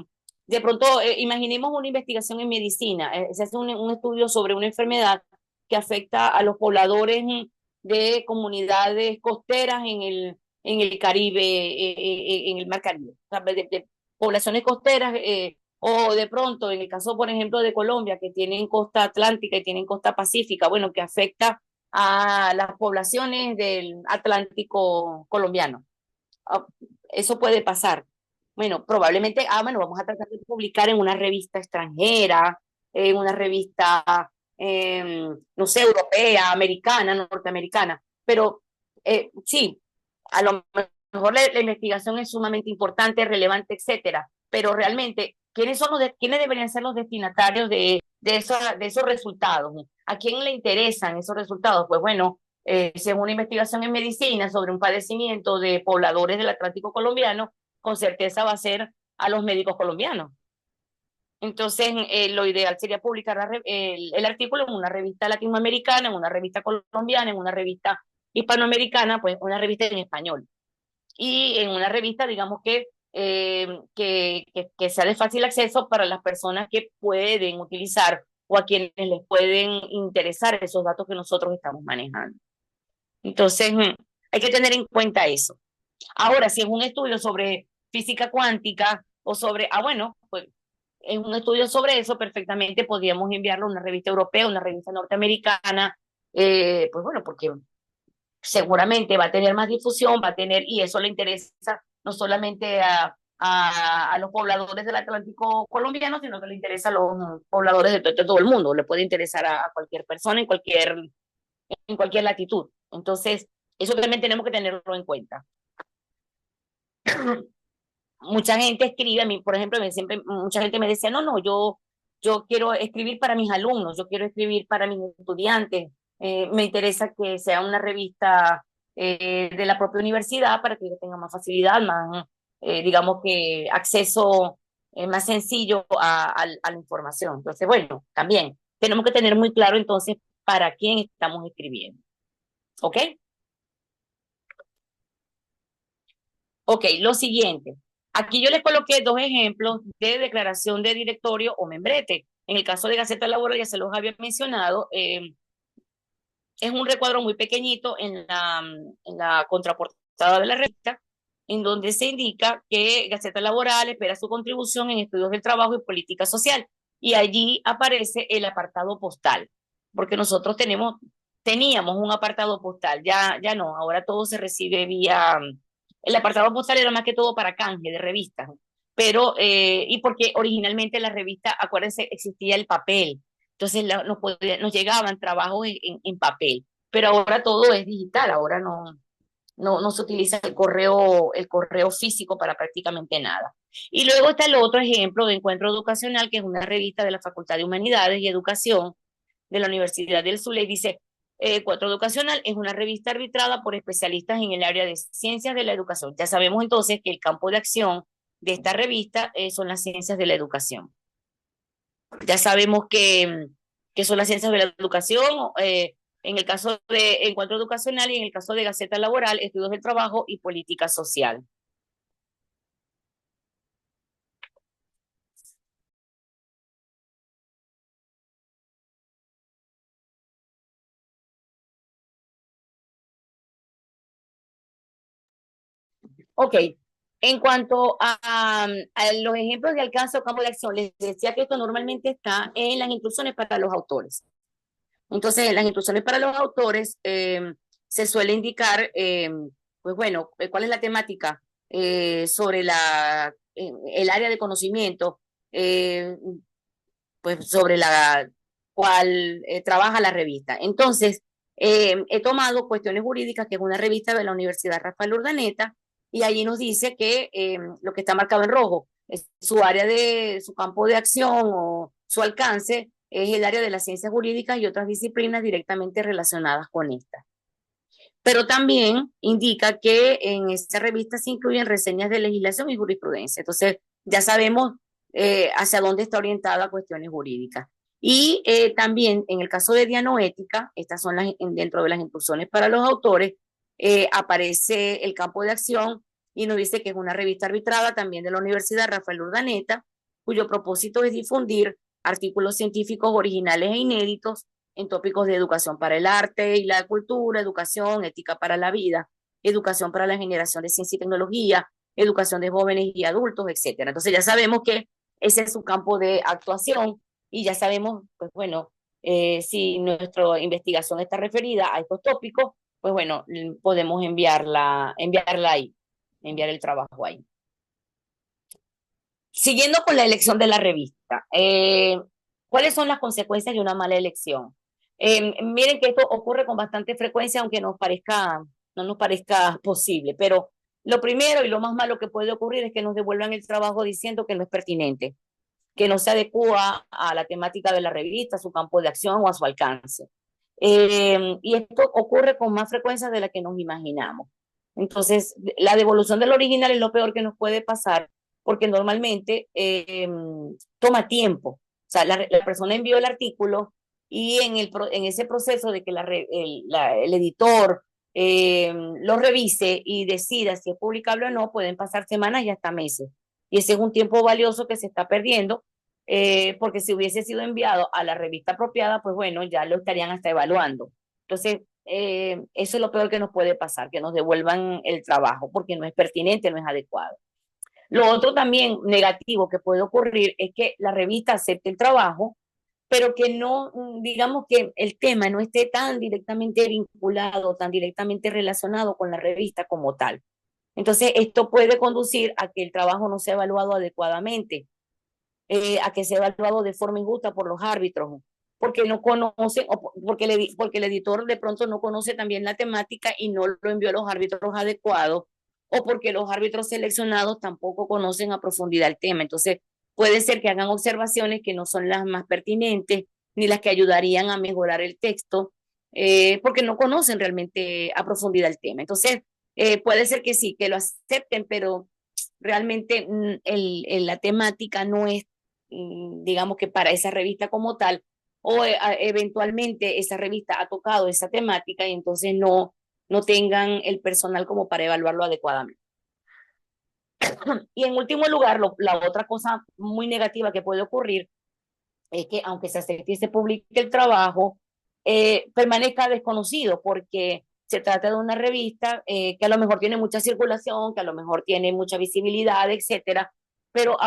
de pronto, imaginemos una investigación en medicina, se hace un estudio sobre una enfermedad que afecta a los pobladores de comunidades costeras en el Caribe, en el Mar Caribe, o sea, de poblaciones costeras, o de pronto, en el caso, por ejemplo, de Colombia, que tienen costa atlántica y tienen costa pacífica, bueno, que afecta a las poblaciones del Atlántico colombiano. Ah, eso puede pasar. Bueno, probablemente, bueno, vamos a tratar de publicar en una revista extranjera, en una revista, no sé, europea, americana, norteamericana, pero sí, a lo mejor la investigación es sumamente importante, relevante, etcétera, pero realmente, ¿quiénes deberían ser los destinatarios de esos resultados? ¿A quién le interesan esos resultados? Pues bueno, si es una investigación en medicina sobre un padecimiento de pobladores del Atlántico colombiano, con certeza va a ser a los médicos colombianos. Entonces, lo ideal sería publicar el artículo en una revista latinoamericana, en una revista colombiana, en una revista hispanoamericana, pues una revista en español. Y en una revista, digamos que sea de fácil acceso para las personas que pueden utilizar o a quienes les pueden interesar esos datos que nosotros estamos manejando. Entonces, hay que tener en cuenta eso. Ahora, si es un estudio sobre física cuántica o sobre, bueno, pues es un estudio sobre eso, perfectamente podríamos enviarlo a una revista europea, una revista norteamericana, pues bueno, porque seguramente va a tener más difusión, va a tener, y eso le interesa no solamente a los pobladores del Atlántico colombiano, sino que le interesa a los pobladores de todo el mundo, le puede interesar a cualquier persona en cualquier latitud. Entonces, eso también tenemos que tenerlo en cuenta. Mucha gente escribe a mí, por ejemplo, mucha gente me decía, no, yo quiero escribir para mis alumnos, yo quiero escribir para mis estudiantes, me interesa que sea una revista de la propia universidad para que yo tenga más facilidad, más, digamos que acceso más sencillo a la información. Entonces, bueno, también tenemos que tener muy claro entonces para quién estamos escribiendo. ¿Ok? Ok, lo siguiente. Aquí yo les coloqué dos ejemplos de declaración de directorio o membrete. En el caso de Gaceta Laboral, ya se los había mencionado, es un recuadro muy pequeñito en la contraportada de la revista, en donde se indica que Gaceta Laboral espera su contribución en estudios del trabajo y política social. Y allí aparece el apartado postal, porque nosotros teníamos un apartado postal, ya no, ahora todo se recibe vía. El apartado postal era más que todo para canje de revistas, pero, y porque originalmente la revista, acuérdense, existía el papel, entonces nos llegaban trabajos en papel, pero ahora todo es digital, ahora no se utiliza el correo físico para prácticamente nada. Y luego está el otro ejemplo de Encuentro Educacional, que es una revista de la Facultad de Humanidades y Educación de la Universidad del Zulia, y dice, Encuentro Educacional es una revista arbitrada por especialistas en el área de ciencias de la educación. Ya sabemos entonces que el campo de acción de esta revista son las ciencias de la educación. Ya sabemos que son las ciencias de la educación, en el caso de Encuentro Educacional y en el caso de Gaceta Laboral, Estudios del Trabajo y Política Social. Ok, en cuanto a los ejemplos de alcance o campo de acción, les decía que esto normalmente está en las instrucciones para los autores. Entonces, en las instrucciones para los autores se suele indicar, pues bueno, cuál es la temática sobre el área de conocimiento, pues sobre la cual trabaja la revista. Entonces, he tomado Cuestiones Jurídicas, que es una revista de la Universidad Rafael Urdaneta, y allí nos dice que lo que está marcado en rojo es su área su campo de acción o su alcance es el área de las ciencias jurídicas y otras disciplinas directamente relacionadas con esta. Pero también indica que en esta revista se incluyen reseñas de legislación y jurisprudencia. Entonces, ya sabemos hacia dónde está orientada Cuestiones Jurídicas. Y también en el caso de Dianoética, estas son dentro de las instrucciones para los autores, aparece el campo de acción y nos dice que es una revista arbitrada también de la Universidad Rafael Urdaneta, cuyo propósito es difundir artículos científicos originales e inéditos en tópicos de educación para el arte y la cultura, educación, ética para la vida, educación para la generación de ciencia y tecnología, educación de jóvenes y adultos, etcétera. Entonces ya sabemos que ese es su campo de actuación y ya sabemos, pues bueno, si nuestra investigación está referida a estos tópicos, pues bueno, podemos enviarla ahí, enviar el trabajo ahí. Siguiendo con la elección de la revista, ¿cuáles son las consecuencias de una mala elección? Miren que esto ocurre con bastante frecuencia, aunque no nos parezca posible, pero lo primero y lo más malo que puede ocurrir es que nos devuelvan el trabajo diciendo que no es pertinente, que no se adecua a la temática de la revista, a su campo de acción o a su alcance. Y esto ocurre con más frecuencia de la que nos imaginamos. Entonces, la devolución del original es lo peor que nos puede pasar, porque normalmente toma tiempo. O sea, la persona envió el artículo y en ese proceso de que el editor lo revise y decida si es publicable o no, pueden pasar semanas y hasta meses. Y ese es un tiempo valioso que se está perdiendo, porque si hubiese sido enviado a la revista apropiada, pues bueno, ya lo estarían hasta evaluando. Entonces, eso es lo peor que nos puede pasar, que nos devuelvan el trabajo, porque no es pertinente, no es adecuado. Lo otro también negativo que puede ocurrir es que la revista acepte el trabajo, pero que no, digamos que el tema no esté tan directamente vinculado, tan directamente relacionado con la revista como tal. Entonces, esto puede conducir a que el trabajo no sea evaluado adecuadamente, a que sea evaluado de forma injusta por los árbitros, porque no conocen, o porque el editor de pronto no conoce también la temática y no lo envió a los árbitros adecuados, o porque los árbitros seleccionados tampoco conocen a profundidad el tema. Entonces, puede ser que hagan observaciones que no son las más pertinentes, ni las que ayudarían a mejorar el texto, porque no conocen realmente a profundidad el tema. Entonces, puede ser que sí, que lo acepten, pero realmente la temática no es, digamos que para esa revista como tal, o eventualmente esa revista ha tocado esa temática y entonces no tengan el personal como para evaluarlo adecuadamente. Y en último lugar, la otra cosa muy negativa que puede ocurrir es que aunque se acepte y se publique el trabajo, permanezca desconocido porque se trata de una revista que a lo mejor tiene mucha circulación, que a lo mejor tiene mucha visibilidad, etcétera, pero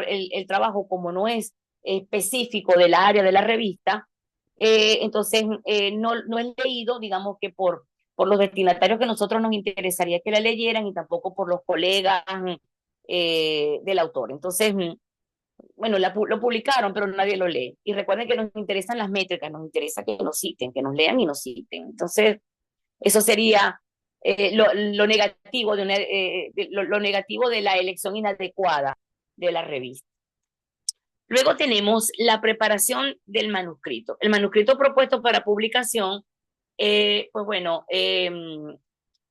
el trabajo como no es específico del área de la revista, entonces no es leído, digamos que por los destinatarios que nosotros nos interesaría que la leyeran y tampoco por los colegas del autor. Entonces, bueno, lo publicaron, pero nadie lo lee. Y recuerden que nos interesan las métricas, nos interesa que nos citen, que nos lean y nos citen. Entonces, eso sería lo negativo lo negativo de la elección inadecuada de la revista. Luego tenemos la preparación del manuscrito. El manuscrito propuesto para publicación, pues bueno,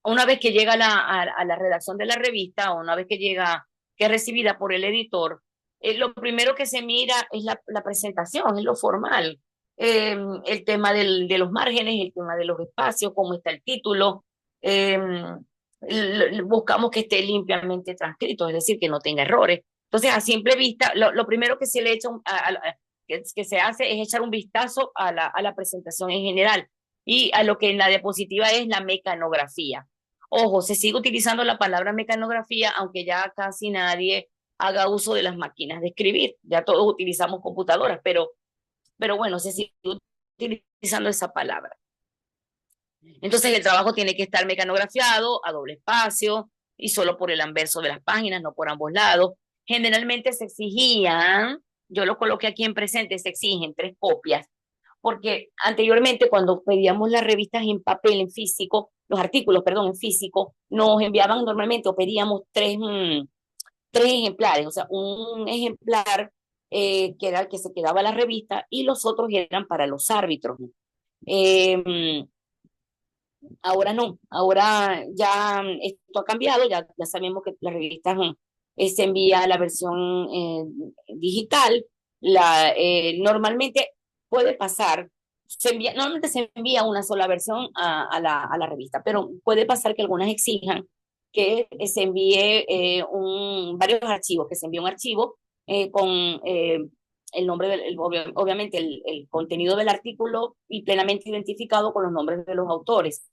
una vez que llega a la redacción de la revista o una vez que llega que es recibida por el editor, lo primero que se mira es la presentación, es lo formal. El tema de los márgenes, el tema de los espacios, cómo está el título. eh, Buscamos que esté limpiamente transcrito, es decir, que no tenga errores. Entonces, a simple vista, lo primero que se le echa que se hace es echar un vistazo a la presentación en general y a lo que en la diapositiva es la mecanografía. Ojo, se sigue utilizando la palabra mecanografía, aunque ya casi nadie haga uso de las máquinas de escribir. Ya todos utilizamos computadoras, pero bueno, se sigue utilizando esa palabra. Entonces el trabajo tiene que estar mecanografiado a doble espacio y solo por el anverso de las páginas, no por ambos lados. Generalmente se exigían, yo lo coloqué aquí en presente, se exigen 3 copias, porque anteriormente cuando pedíamos las revistas en papel, en físico, los artículos, perdón, en físico, nos enviaban normalmente o pedíamos 3 ejemplares, o sea, un ejemplar que era el que se quedaba la revista y los otros eran para los árbitros. Eh, Ahora no, ahora ya esto ha cambiado, ya sabemos que las revistas se envía la versión digital. Normalmente puede pasar, normalmente se envía una sola versión a la revista, pero puede pasar que algunas exijan que se envíe varios archivos, que se envíe un archivo con el nombre, obviamente el contenido del artículo y plenamente identificado con los nombres de los autores,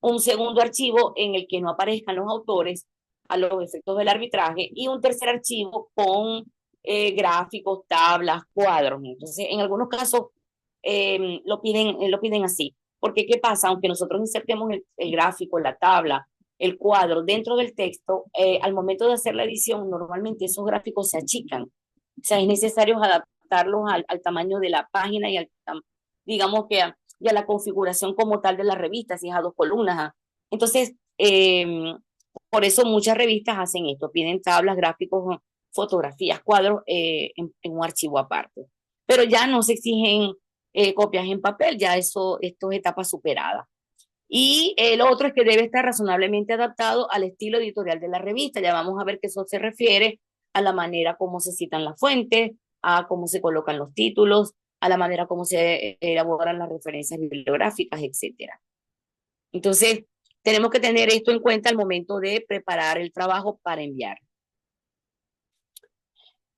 un segundo archivo en el que no aparezcan los autores a los efectos del arbitraje y un tercer archivo con gráficos, tablas, cuadros. Entonces, en algunos casos lo piden así, porque ¿qué pasa? Aunque nosotros insertemos el gráfico, la tabla, el cuadro dentro del texto, al momento de hacer la edición, normalmente esos gráficos se achican. O sea, es necesario adaptarlos al tamaño de la página y digamos que y a la configuración como tal de la revista, si es a 2 columnas. Entonces, por eso muchas revistas hacen esto, piden tablas, gráficos, fotografías, cuadros en un archivo aparte. Pero ya no se exigen copias en papel, ya esto es etapa superada. Y lo otro es que debe estar razonablemente adaptado al estilo editorial de la revista. Ya vamos a ver que eso se refiere a la manera como se citan las fuentes, a cómo se colocan los títulos, a la manera como se elaboran las referencias bibliográficas, etcétera. Entonces, tenemos que tener esto en cuenta al momento de preparar el trabajo para enviar.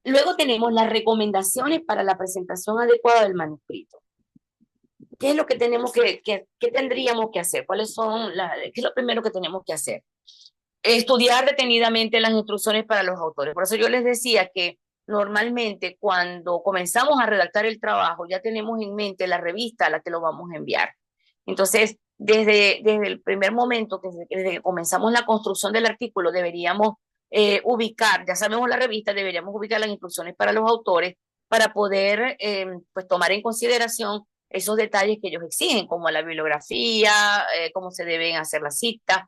Luego tenemos las recomendaciones para la presentación adecuada del manuscrito. ¿Qué es lo que qué tendríamos que hacer? ¿Qué es lo primero que tenemos que hacer? Estudiar detenidamente las instrucciones para los autores. Por eso yo les decía que normalmente cuando comenzamos a redactar el trabajo ya tenemos en mente la revista a la que lo vamos a enviar. Entonces, desde el primer momento, desde que comenzamos la construcción del artículo, deberíamos ubicar, ya sabemos la revista, deberíamos ubicar las instrucciones para los autores para poder pues tomar en consideración esos detalles que ellos exigen, como la bibliografía, cómo se deben hacer las citas,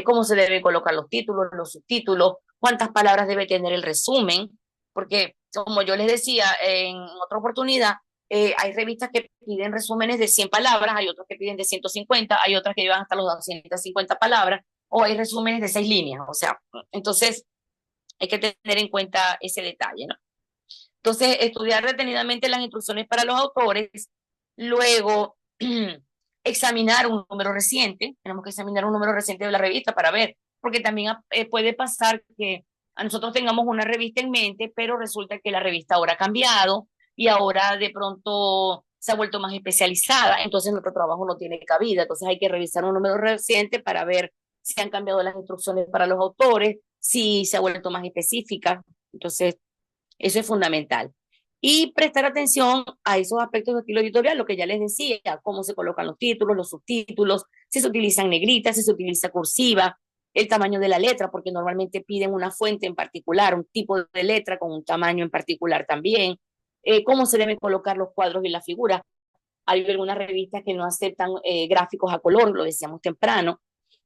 cómo se deben colocar los títulos, los subtítulos, cuántas palabras debe tener el resumen, porque como yo les decía en otra oportunidad, hay revistas que piden resúmenes de 100 palabras, hay otras que piden de 150, hay otras que llevan hasta los 250 palabras, o hay resúmenes de 6 líneas, o sea, entonces hay que tener en cuenta ese detalle, ¿no? Entonces, estudiar detenidamente las instrucciones para los autores, luego examinar un número reciente, tenemos que examinar un número reciente de la revista para ver, porque también puede pasar que a nosotros tengamos una revista en mente, pero resulta que la revista ahora ha cambiado y ahora de pronto se ha vuelto más especializada, entonces nuestro trabajo no tiene cabida, entonces hay que revisar un número reciente para ver si han cambiado las instrucciones para los autores, si se ha vuelto más específica, entonces eso es fundamental. Y prestar atención a esos aspectos de estilo editorial, lo que ya les decía, cómo se colocan los títulos, los subtítulos, si se utilizan negritas, si se utiliza cursiva, el tamaño de la letra, porque normalmente piden una fuente en particular, un tipo de letra con un tamaño en particular también, cómo se deben colocar los cuadros y las figuras. Hay algunas revistas que no aceptan gráficos a color, lo decíamos temprano.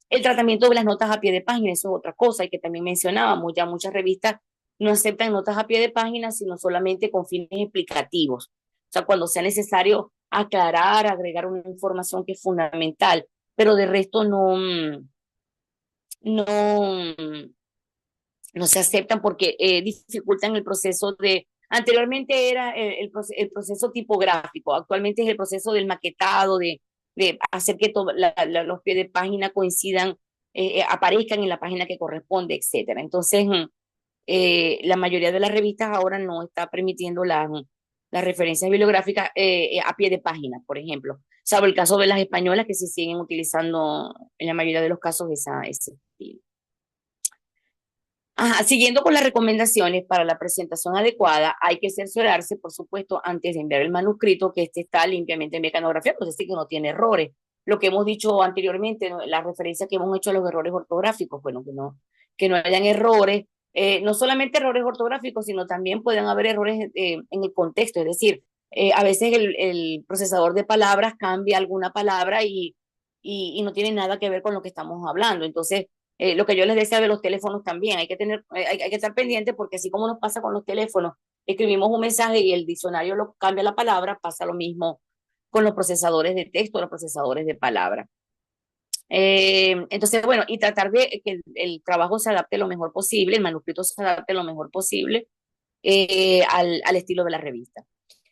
El tratamiento de las notas a pie de página, eso es otra cosa, y que también mencionábamos, ya muchas revistas no aceptan notas a pie de página, sino solamente con fines explicativos. O sea, cuando sea necesario aclarar, agregar una información que es fundamental, pero de resto no no se aceptan porque dificultan el proceso de, anteriormente era el proceso tipográfico, actualmente es el proceso del maquetado, de hacer que los pies de página coincidan, aparezcan en la página que corresponde, etcétera. Entonces, la mayoría de las revistas ahora no está permitiendo las referencias bibliográficas a pie de página, por ejemplo, salvo el caso de las españolas que se siguen utilizando en la mayoría de los casos ese estilo. Ajá, siguiendo con las recomendaciones para la presentación adecuada, hay que cerciorarse, por supuesto, antes de enviar el manuscrito, que este está limpiamente mecanografiado, es decir, que no tiene errores. Lo que hemos dicho anteriormente, ¿no? La referencia que hemos hecho a los errores ortográficos, bueno, que no hayan errores, no solamente errores ortográficos, sino también pueden haber errores en el contexto, es decir, a veces el procesador de palabras cambia alguna palabra y no tiene nada que ver con lo que estamos hablando. Entonces, lo que yo les decía de los teléfonos también, hay que estar pendiente porque así como nos pasa con los teléfonos, escribimos un mensaje y el diccionario lo cambia la palabra, pasa lo mismo con los procesadores de texto, los procesadores de palabra. Entonces, bueno, y tratar de que el trabajo se adapte lo mejor posible, el manuscrito se adapte lo mejor posible al estilo de la revista.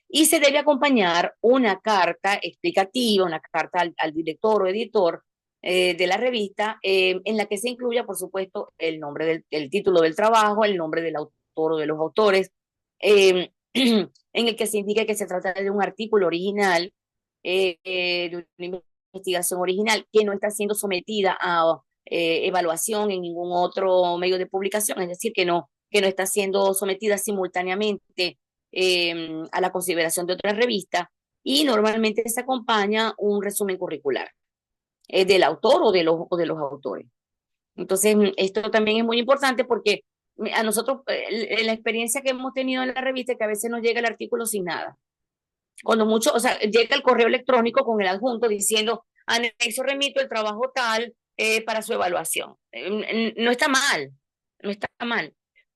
Y se debe acompañar una carta explicativa, una carta al director o editor de la revista, en la que se incluya, por supuesto, el nombre el título del trabajo, el nombre del autor o de los autores, eh, en el que se indique que se trata de un artículo original, de una investigación original, que no está siendo sometida a evaluación en ningún otro medio de publicación, es decir, que no está siendo sometida simultáneamente a la consideración de otra revista, y normalmente se acompaña un resumen curricular del autor o de los autores. Entonces, esto también es muy importante porque a nosotros, la experiencia que hemos tenido en la revista es que a veces nos llega el artículo sin nada. Cuando mucho, o sea, llega el correo electrónico con el adjunto diciendo, anexo remito el trabajo tal para su evaluación. No está mal, no está mal,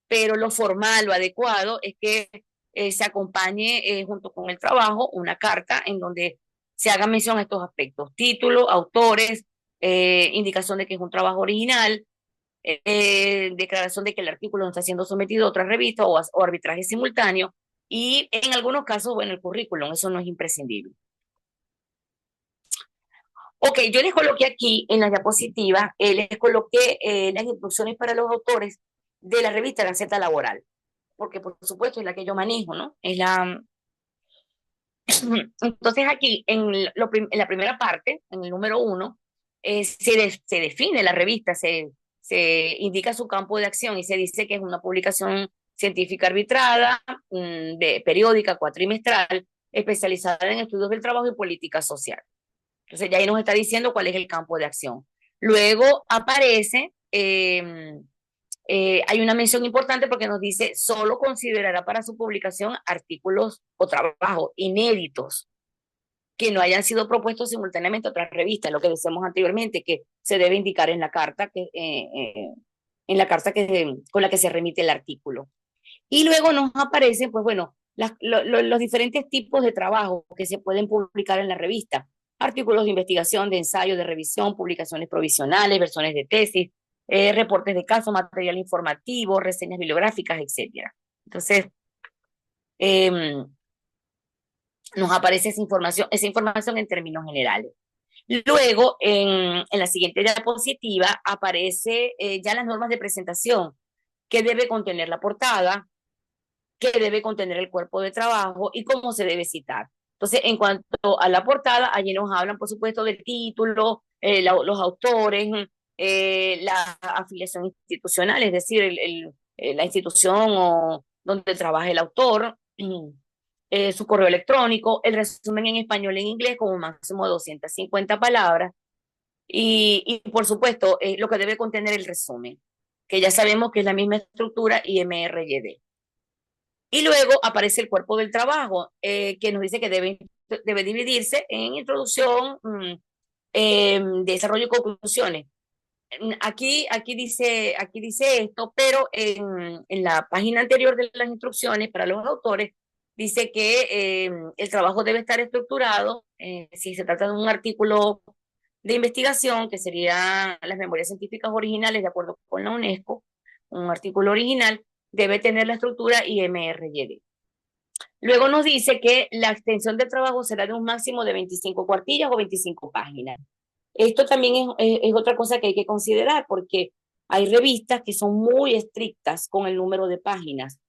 pero lo formal, lo adecuado es que se acompañe junto con el trabajo una carta en donde se haga mención a estos aspectos: título, autores, indicación de que es un trabajo original, declaración de que el artículo no está siendo sometido a otra revista o arbitraje simultáneo, y en algunos casos, bueno, el currículum, eso no es imprescindible. Ok, yo les coloqué aquí en la diapositiva, les coloqué las instrucciones para los autores de la revista Gaceta Laboral, porque por supuesto es la que yo manejo, ¿no? Entonces aquí, en la primera parte, en el número 1, se define la revista, se indica su campo de acción y se dice que es una publicación científica arbitrada, periódica, cuatrimestral, especializada en estudios del trabajo y política social. Entonces ya ahí nos está diciendo cuál es el campo de acción. Luego aparece, hay una mención importante porque nos dice, solo considerará para su publicación artículos o trabajos inéditos que no hayan sido propuestos simultáneamente a otras revistas, lo que decíamos anteriormente, que se debe indicar en la carta con la que se remite el artículo. Y luego nos aparecen, pues bueno, los diferentes tipos de trabajo que se pueden publicar en la revista: artículos de investigación, de ensayo, de revisión, publicaciones provisionales, versiones de tesis, reportes de caso, material informativo, reseñas bibliográficas, etcétera. Entonces, nos aparece esa información en términos generales. Luego, en la siguiente diapositiva, aparece ya las normas de presentación, que debe contener la portada, que debe contener el cuerpo de trabajo y cómo se debe citar. Entonces, en cuanto a la portada, allí nos hablan, por supuesto, del título, los autores, la afiliación institucional, es decir, la institución o donde trabaja el autor, su correo electrónico, el resumen en español y en inglés como máximo de 250 palabras, y por supuesto, lo que debe contener el resumen, que ya sabemos que es la misma estructura IMRYD. Y luego aparece el cuerpo del trabajo, que nos dice que debe dividirse en introducción, desarrollo y conclusiones. Aquí dice esto, pero en la página anterior de las instrucciones para los autores dice que el trabajo debe estar estructurado, si se trata de un artículo de investigación, que serían las memorias científicas originales de acuerdo con la UNESCO, un artículo original, debe tener la estructura IMRYD. Luego nos dice que la extensión del trabajo será de un máximo de 25 cuartillas o 25 páginas. Esto también es otra cosa que hay que considerar porque hay revistas que son muy estrictas con el número de páginas,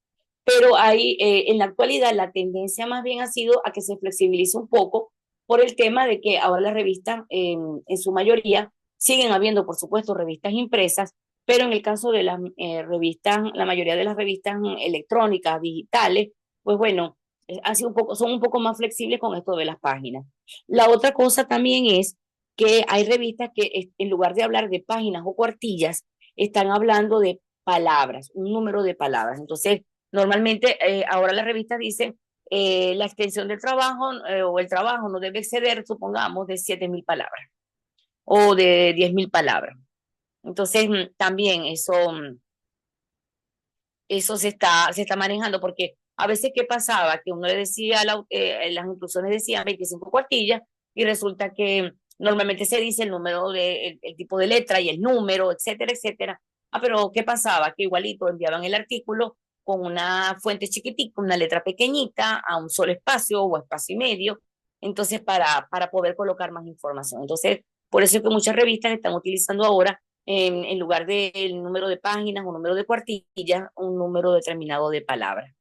pero hay, en la actualidad la tendencia más bien ha sido a que se flexibilice un poco por el tema de que ahora las revistas, en su mayoría, siguen habiendo, por supuesto, revistas impresas, pero en el caso de las revistas, la mayoría de las revistas electrónicas, digitales, pues bueno, ha sido un poco, son un poco más flexibles con esto de las páginas. La otra cosa también es que hay revistas que en lugar de hablar de páginas o cuartillas, están hablando de palabras, un número de palabras. Entonces, normalmente ahora las revistas dicen la extensión del trabajo o el trabajo no debe exceder, supongamos, de 7.000 palabras o de 10.000 palabras. Entonces, también eso se está manejando porque a veces, ¿qué pasaba? Que uno le decía, las instrucciones decían 25 cuartillas y resulta que normalmente se dice el número el tipo de letra y el número, etcétera, etcétera. Ah, pero ¿qué pasaba? Que igualito enviaban el artículo con una fuente chiquitica, una letra pequeñita, a un solo espacio o espacio y medio, entonces para poder colocar más información. Entonces, por eso es que muchas revistas están utilizando ahora en lugar del número de páginas o número de cuartillas, un número determinado de palabras.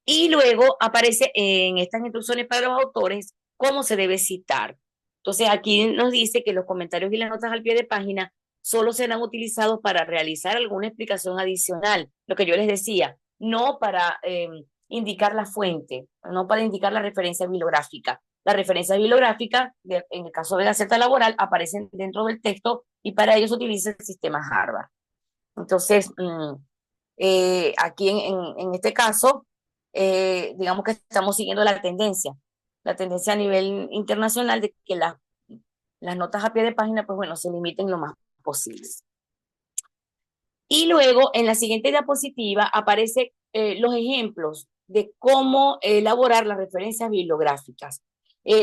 Y luego aparece en estas instrucciones para los autores cómo se debe citar. Entonces aquí nos dice que los comentarios y las notas al pie de página solo serán utilizados para realizar alguna explicación adicional, lo que yo les decía, no para indicar la fuente, no para indicar la referencia bibliográfica. Las referencias bibliográficas, en el caso de Gaceta Laboral, aparecen dentro del texto y para ello se utiliza el sistema Harvard. Entonces, aquí en este caso, digamos que estamos siguiendo la tendencia a nivel internacional de que las notas a pie de página, pues bueno, se limiten lo más posible. Y luego, en la siguiente diapositiva, aparecen los ejemplos de cómo elaborar las referencias bibliográficas.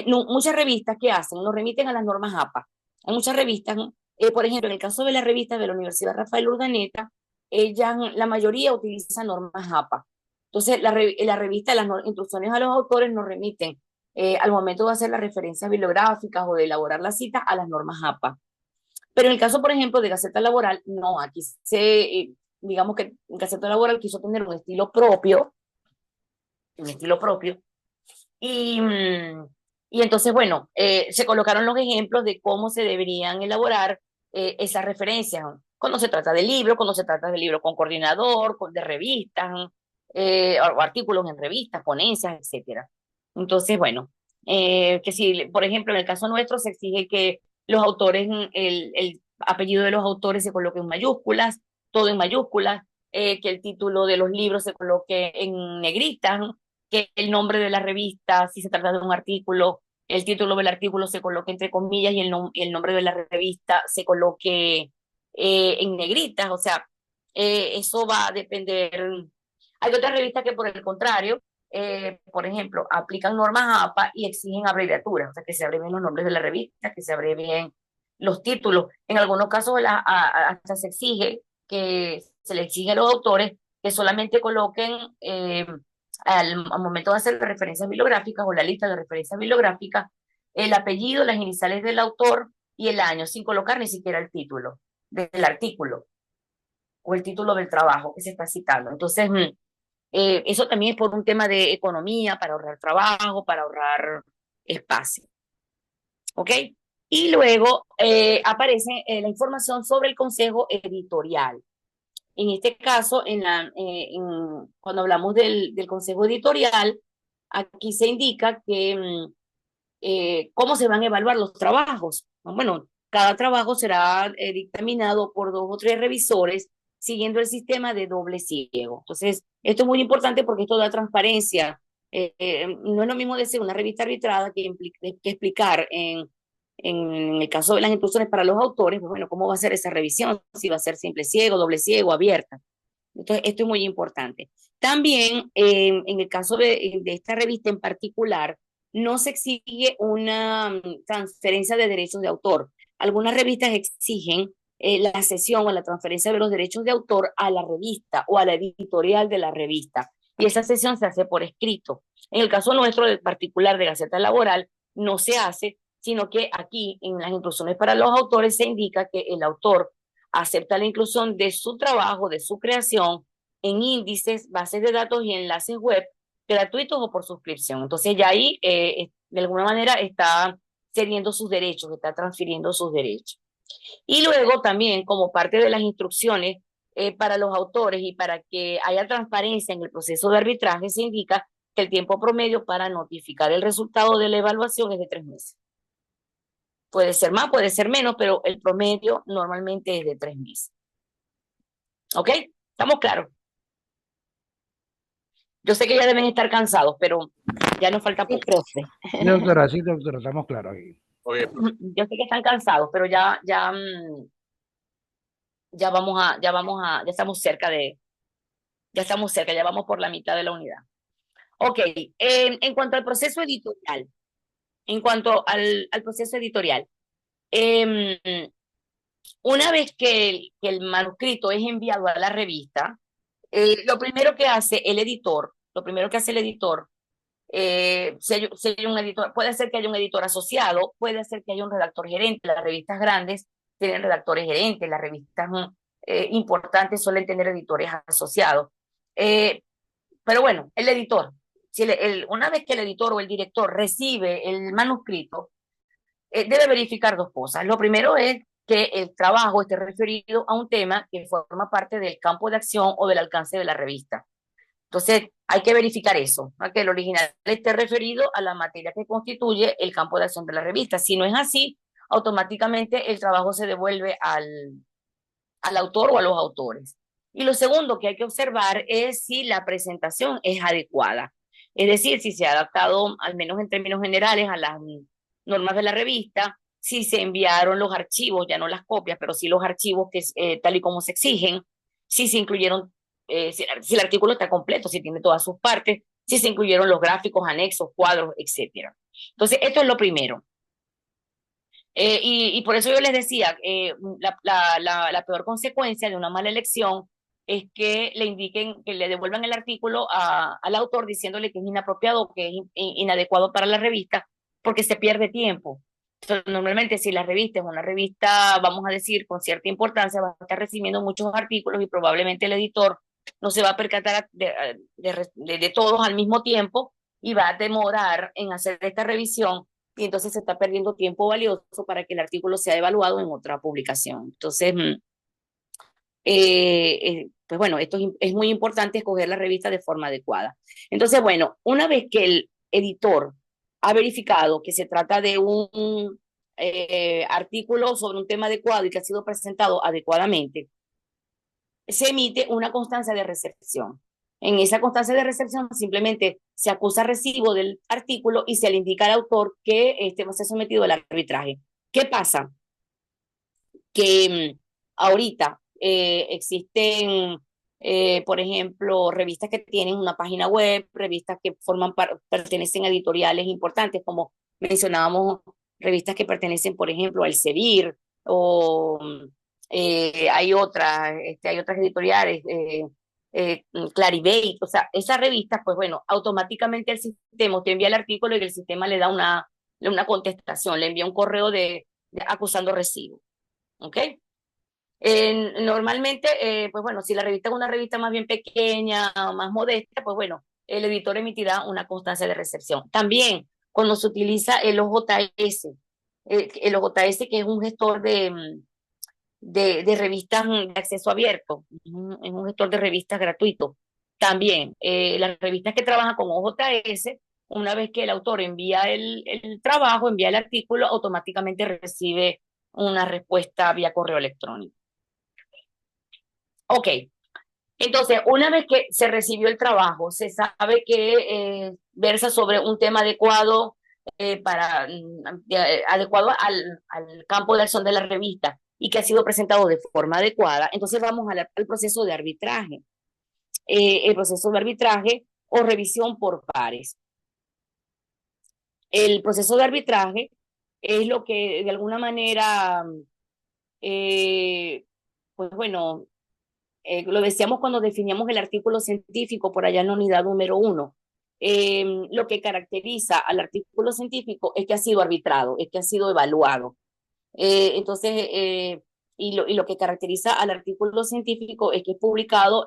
Muchas revistas que hacen, nos remiten a las normas APA. Hay muchas revistas, por ejemplo, en el caso de la revista de la Universidad Rafael Urdaneta, la mayoría utiliza normas APA. Entonces, la revista, las instrucciones a los autores nos remiten al momento de hacer las referencias bibliográficas o de elaborar la cita a las normas APA. Pero en el caso, por ejemplo, de Gaceta Laboral, no, aquí digamos que Gaceta Laboral quiso tener un estilo propio, y, y entonces, bueno, se colocaron los ejemplos de cómo se deberían elaborar esas referencias, cuando se trata de libros, cuando se trata de libros con coordinador, de revistas, o artículos en revistas, ponencias, etcétera. Entonces, bueno, que si, por ejemplo, en el caso nuestro se exige que los autores, el apellido de los autores se coloque en mayúsculas, todo en mayúsculas, que el título de los libros se coloque en negritas, que el nombre de la revista, si se trata de un artículo, el título del artículo se coloque entre comillas y el nombre de la revista se coloque en negritas, o sea, eso va a depender. Hay otras revistas que por el contrario, por ejemplo, aplican normas APA y exigen abreviaturas, o sea, que se abrevien los nombres de la revista, que se abrevien los títulos. En algunos casos hasta se exige que se le exige a los autores que solamente coloquen al momento de hacer referencias bibliográficas o la lista de referencias bibliográficas, el apellido, las iniciales del autor y el año, sin colocar ni siquiera el título del artículo o el título del trabajo que se está citando. Entonces, eso también es por un tema de economía, para ahorrar trabajo, para ahorrar espacio. ¿Ok? Y luego aparece la información sobre el consejo editorial. En este caso, cuando hablamos del consejo editorial, aquí se indica que cómo se van a evaluar los trabajos. Bueno, cada trabajo será dictaminado por 2 o 3 revisores siguiendo el sistema de doble ciego. Entonces, esto es muy importante porque esto da transparencia. No es lo mismo decir una revista arbitrada que explicar en el caso de las instrucciones para los autores, pues bueno, cómo va a ser esa revisión, si va a ser simple ciego, doble ciego, abierta. Entonces, esto es muy importante. También, en el caso de esta revista en particular, no se exige una transferencia de derechos de autor. Algunas revistas exigen la cesión o la transferencia de los derechos de autor a la revista o a la editorial de la revista. Y esa cesión se hace por escrito. En el caso nuestro, del particular de Gaceta Laboral, no se hace, sino que aquí en las instrucciones para los autores se indica que el autor acepta la inclusión de su trabajo, de su creación, en índices, bases de datos y enlaces web gratuitos o por suscripción. Entonces ya ahí, de alguna manera, está cediendo sus derechos, está transfiriendo sus derechos. Y luego también, como parte de las instrucciones para los autores y para que haya transparencia en el proceso de arbitraje, se indica que el tiempo promedio para notificar el resultado de la evaluación es de 3 meses. Puede ser más, puede ser menos, pero el promedio normalmente es de 3 meses. ¿Ok? ¿Estamos claros? Yo sé que ya deben estar cansados, pero ya nos falta Sí, poco. profe. Sí, doctora, estamos claros aquí. Oye, Yo sé que están cansados, pero ya ya estamos cerca, ya vamos por la mitad de la unidad. Ok, en cuanto al proceso editorial, en cuanto al proceso editorial, em, una vez que el manuscrito es enviado a la revista, lo primero que hace el editor, si hay un editor, puede ser que haya un editor asociado, puede ser que haya un redactor gerente. Las revistas grandes tienen redactores gerentes, las revistas importantes suelen tener editores asociados. Pero bueno, el editor, una vez que el editor o el director recibe el manuscrito, debe verificar 2 cosas. Lo primero es que el trabajo esté referido a un tema que forma parte del campo de acción o del alcance de la revista. Entonces, hay que verificar eso, ¿no? Que el original esté referido a la materia que constituye el campo de acción de la revista. Si no es así, automáticamente el trabajo se devuelve al autor o a los autores. Y lo segundo que hay que observar es si la presentación es adecuada. Es decir, si se ha adaptado, al menos en términos generales, a las normas de la revista, si se enviaron los archivos, ya no las copias, pero sí los archivos que tal y como se exigen, si se incluyeron, si el artículo está completo, si tiene todas sus partes, si se incluyeron los gráficos, anexos, cuadros, etcétera. Entonces, esto es lo primero. Y por eso yo les decía, la peor consecuencia de una mala elección es que le indiquen, que le devuelvan el artículo al autor diciéndole que es inapropiado o que es inadecuado para la revista, porque se pierde tiempo. Entonces, normalmente si la revista es una revista, vamos a decir, con cierta importancia, va a estar recibiendo muchos artículos y probablemente el editor no se va a percatar de todos al mismo tiempo y va a demorar en hacer esta revisión y entonces se está perdiendo tiempo valioso para que el artículo sea evaluado en otra publicación. Entonces, pues bueno, esto es muy importante escoger la revista de forma adecuada. Entonces, bueno, una vez que el editor ha verificado que se trata de un artículo sobre un tema adecuado y que ha sido presentado adecuadamente, se emite una constancia de recepción. En esa constancia de recepción simplemente se acusa recibo del artículo y se le indica al autor que va a ser sometido al arbitraje. ¿Qué pasa? Que ahorita existen, por ejemplo, revistas que tienen una página web, revistas que pertenecen a editoriales importantes, como mencionábamos, revistas que pertenecen, por ejemplo, al CEBIR, o hay otras editoriales, Clarivate, o sea, esas revistas, pues bueno, automáticamente el sistema te envía el artículo y el sistema le da una contestación, le envía un correo de acusando recibo. ¿Ok? Normalmente, pues bueno, si la revista es una revista más bien pequeña, más modesta, pues bueno, el editor emitirá una constancia de recepción. También, cuando se utiliza el OJS, el OJS que es un gestor de revistas de acceso abierto, es un gestor de revistas gratuito. También, las revistas que trabajan con OJS, una vez que el autor envía el trabajo, envía el artículo, automáticamente recibe una respuesta vía correo electrónico. Ok, entonces una vez que se recibió el trabajo, se sabe que versa sobre un tema adecuado adecuado al campo de acción de la revista y que ha sido presentado de forma adecuada, entonces vamos al proceso de arbitraje. El proceso de arbitraje o revisión por pares. El proceso de arbitraje es lo que de alguna manera pues bueno, lo decíamos cuando definíamos el artículo científico por allá en la unidad número 1. Lo que caracteriza al artículo científico es que ha sido arbitrado, es que ha sido evaluado. Entonces, y lo que caracteriza al artículo científico es que es publicado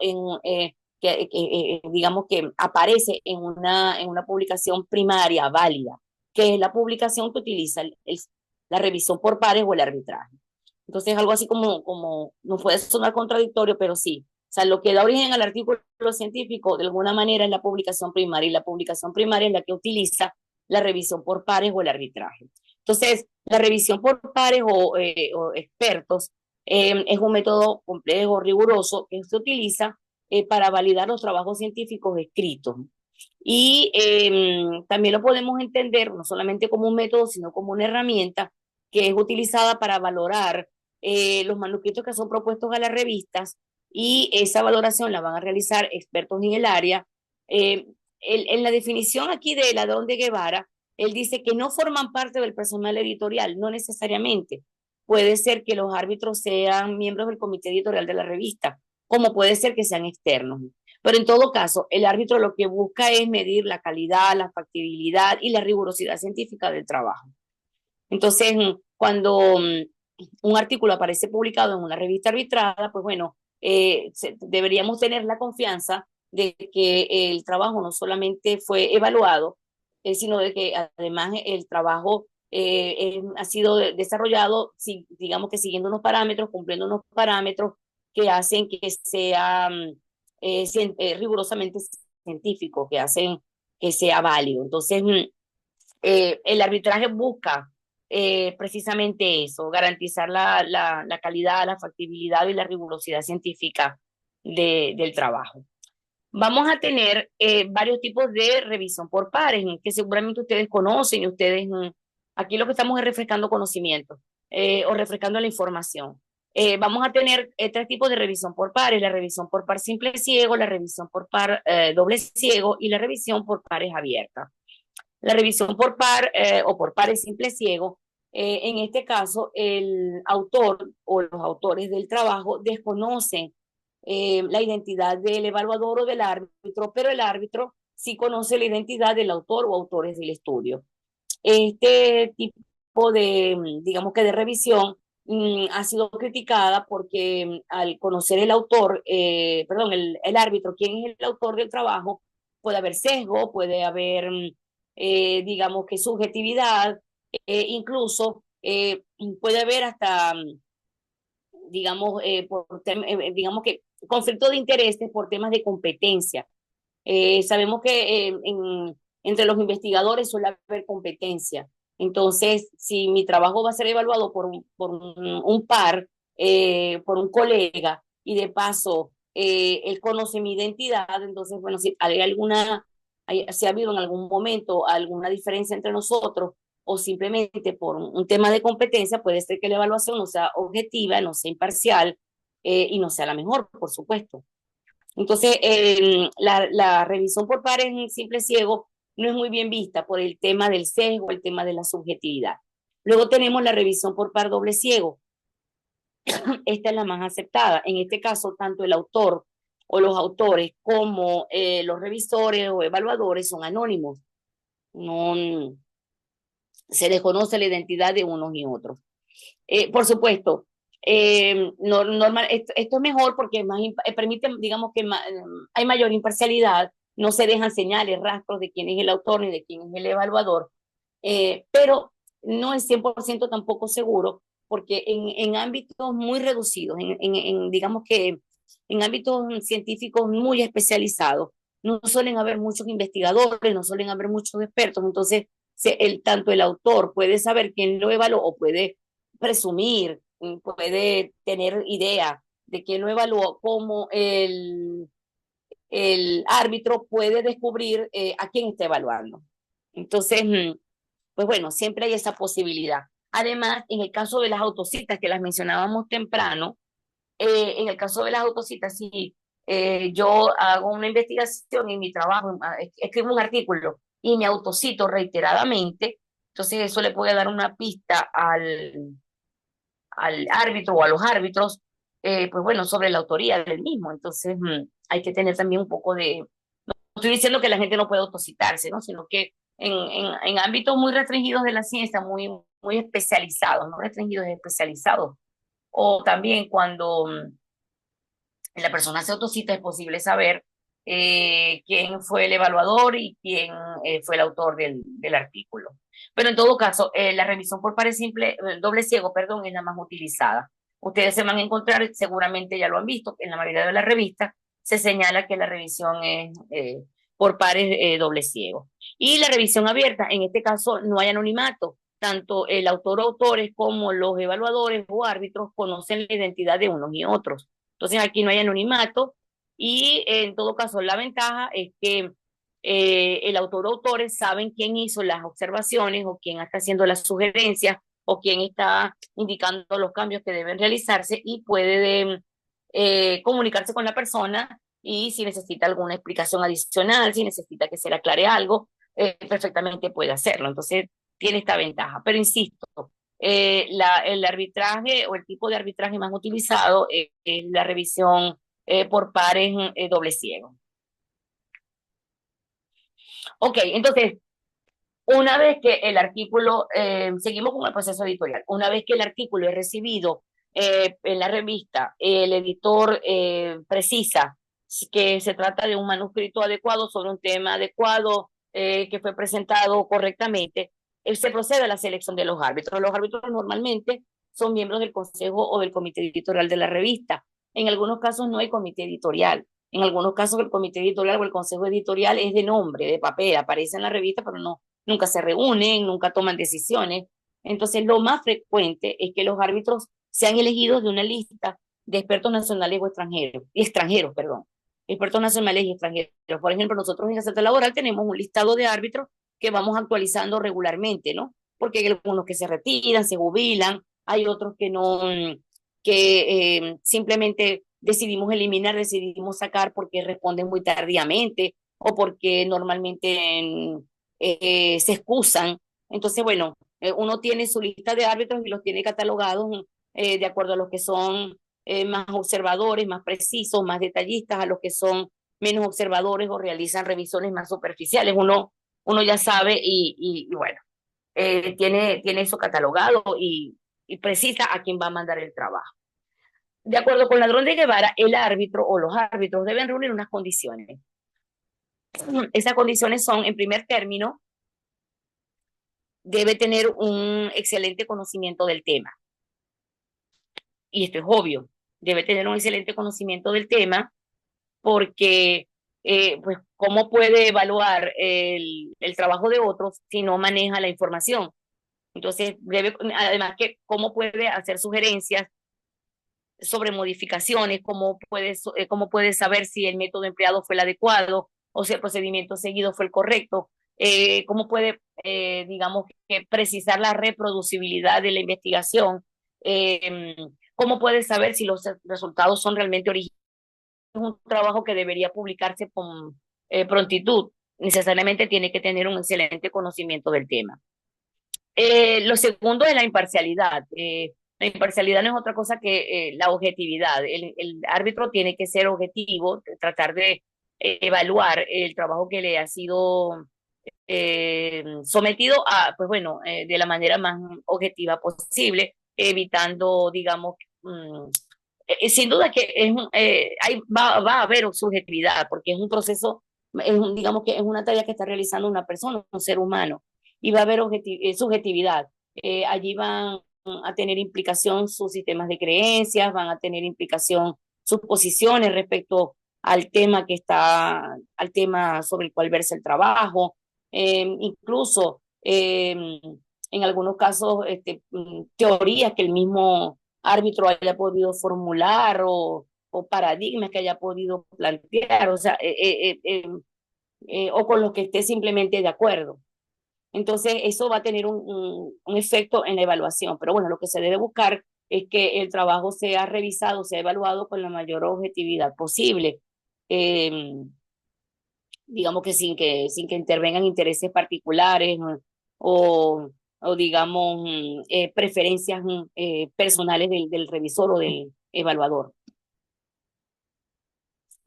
digamos que aparece en una publicación primaria válida, que es la publicación que utiliza la revisión por pares o el arbitraje. Entonces, algo así como no puede sonar contradictorio, pero sí. O sea, lo que da origen al artículo científico, de alguna manera, es la publicación primaria, y la publicación primaria es la que utiliza la revisión por pares o el arbitraje. Entonces, la revisión por pares o expertos es un método complejo, riguroso, que se utiliza para validar los trabajos científicos escritos. Y también lo podemos entender no solamente como un método, sino como una herramienta que es utilizada para valorar los manuscritos que son propuestos a las revistas, y esa valoración la van a realizar expertos en el área. En la definición aquí de Ladrón de Guevara, él dice que no forman parte del personal editorial, no necesariamente. Puede ser que los árbitros sean miembros del comité editorial de la revista, como puede ser que sean externos. Pero en todo caso, el árbitro lo que busca es medir la calidad, la factibilidad y la rigurosidad científica del trabajo. Entonces, cuando un artículo aparece publicado en una revista arbitrada, pues bueno, deberíamos tener la confianza de que el trabajo no solamente fue evaluado, sino de que además el trabajo ha sido desarrollado, digamos que siguiendo unos parámetros, cumpliendo unos parámetros que hacen que sea rigurosamente científico, que hacen que sea válido. Entonces, el arbitraje busca precisamente eso, garantizar la calidad, la factibilidad y la rigurosidad científica del trabajo. Vamos a tener varios tipos de revisión por pares, que seguramente ustedes conocen, y ustedes, aquí lo que estamos es refrescando conocimiento o refrescando la información. Vamos a tener tres tipos de revisión por pares: la revisión por par simple ciego, la revisión por par doble ciego y la revisión por pares abierta. La revisión por par o por pares simple ciego, en este caso el autor o los autores del trabajo desconocen la identidad del evaluador o del árbitro, pero el árbitro sí conoce la identidad del autor o autores del estudio. Este tipo digamos que de revisión ha sido criticada porque al conocer el autor, perdón, el árbitro, quién es el autor del trabajo, puede haber sesgo, puede haber, digamos que subjetividad, incluso puede haber hasta, digamos, digamos que conflicto de intereses por temas de competencia. Sabemos que entre los investigadores suele haber competencia. Entonces, si mi trabajo va a ser evaluado por un par, por un colega, y de paso él conoce mi identidad, entonces, bueno, si ha habido en algún momento alguna diferencia entre nosotros, o simplemente por un tema de competencia, puede ser que la evaluación no sea objetiva, no sea imparcial y no sea la mejor, por supuesto. Entonces, la revisión por pares en simple ciego no es muy bien vista por el tema del sesgo, el tema de la subjetividad. Luego tenemos la revisión por par doble ciego. Esta es la más aceptada. En este caso, tanto el autor o los autores como los revisores o evaluadores son anónimos. No se desconoce la identidad de unos y otros. Por supuesto, normal, esto es mejor porque permite, digamos que hay mayor imparcialidad, no se dejan señales, rastros de quién es el autor ni de quién es el evaluador, pero no es 100% tampoco seguro, porque en ámbitos muy reducidos, digamos que en ámbitos científicos muy especializados, no suelen haber muchos investigadores, no suelen haber muchos expertos. Entonces tanto el autor puede saber quién lo evaluó o puede presumir, puede tener idea de quién lo evaluó, como el árbitro puede descubrir a quién está evaluando. Entonces, pues bueno, siempre hay esa posibilidad. Además, en el caso de las autocitas que las mencionábamos temprano, en el caso de las autocitas, si yo hago una investigación en mi trabajo, escribo un artículo y me autocito reiteradamente, entonces eso le puede dar una pista al árbitro o a los árbitros pues bueno, sobre la autoría del mismo. Entonces, hay que tener también un poco no estoy diciendo que la gente no puede autocitarse, ¿no? Sino que en ámbitos muy restringidos de la ciencia, muy especializados, no restringidos, especializados, o también cuando la persona se autocita, es posible saber quién fue el evaluador y quién fue el autor del artículo. Pero en todo caso, la revisión por pares simple, doble ciego, perdón, es la más utilizada. Ustedes se van a encontrar, seguramente ya lo han visto, en la mayoría de las revistas se señala que la revisión es por pares doble ciego. Y la revisión abierta, en este caso no hay anonimato. Tanto el autor o autores como los evaluadores o árbitros conocen la identidad de unos y otros. Entonces aquí no hay anonimato y en todo caso la ventaja es que el autor o autores saben quién hizo las observaciones o quién está haciendo las sugerencias o quién está indicando los cambios que deben realizarse y puede comunicarse con la persona y si necesita alguna explicación adicional, si necesita que se le aclare algo, perfectamente puede hacerlo. Entonces tiene esta ventaja. Pero insisto, el arbitraje o el tipo de arbitraje más utilizado es la revisión por pares doble ciego. Ok, entonces, una vez que el artículo, seguimos con el proceso editorial, una vez que el artículo es recibido en la revista, el editor precisa que se trata de un manuscrito adecuado sobre un tema adecuado que fue presentado correctamente, se procede a la selección de los árbitros. Los árbitros normalmente son miembros del consejo o del comité editorial de la revista. En algunos casos no hay comité editorial. En algunos casos el comité editorial o el consejo editorial es de nombre, de papel, aparece en la revista, pero nunca se reúnen, nunca toman decisiones. Entonces, lo más frecuente es que los árbitros sean elegidos de una lista de expertos nacionales o extranjeros, perdón, expertos nacionales y extranjeros. Por ejemplo, nosotros en Gaceta Laboral tenemos un listado de árbitros que vamos actualizando regularmente, ¿no? Porque hay algunos que se retiran, se jubilan, hay otros que no, que simplemente decidimos eliminar, decidimos sacar porque responden muy tardíamente o porque normalmente se excusan. Entonces, bueno, uno tiene su lista de árbitros y los tiene catalogados de acuerdo a los que son más observadores, más precisos, más detallistas, a los que son menos observadores o realizan revisiones más superficiales. Uno ya sabe y bueno, tiene eso catalogado y precisa a quién va a mandar el trabajo. De acuerdo con Ladrón de Guevara, el árbitro o los árbitros deben reunir unas condiciones. Esas condiciones son, en primer término, debe tener un excelente conocimiento del tema. Y esto es obvio, debe tener un excelente conocimiento del tema porque, pues, ¿cómo puede evaluar el trabajo de otros si no maneja la información? Entonces, además, ¿cómo puede hacer sugerencias sobre modificaciones? Cómo puede saber si el método empleado fue el adecuado o si el procedimiento seguido fue el correcto? ¿Cómo puede, digamos, que precisar la reproducibilidad de la investigación? ¿Cómo puede saber si los resultados son realmente originales? Es un trabajo que debería publicarse con prontitud. Necesariamente tiene que tener un excelente conocimiento del tema. Lo segundo es la imparcialidad. La imparcialidad no es otra cosa que la objetividad. El árbitro tiene que ser objetivo, tratar de evaluar el trabajo que le ha sido sometido a, pues bueno, de la manera más objetiva posible, evitando, digamos, sin duda que va a haber subjetividad, porque es un proceso, digamos que es una tarea que está realizando una persona, un ser humano, y va a haber subjetividad. Allí van a tener implicación sus sistemas de creencias, van a tener implicación sus posiciones respecto al tema sobre el cual versa el trabajo, incluso en algunos casos teorías que el mismo árbitro haya podido formular o paradigmas que haya podido plantear, o sea, o con los que esté simplemente de acuerdo. Entonces, eso va a tener un efecto en la evaluación, pero bueno, lo que se debe buscar es que el trabajo sea revisado, sea evaluado con la mayor objetividad posible. Digamos que sin que intervengan intereses particulares o digamos, preferencias personales del revisor evaluador.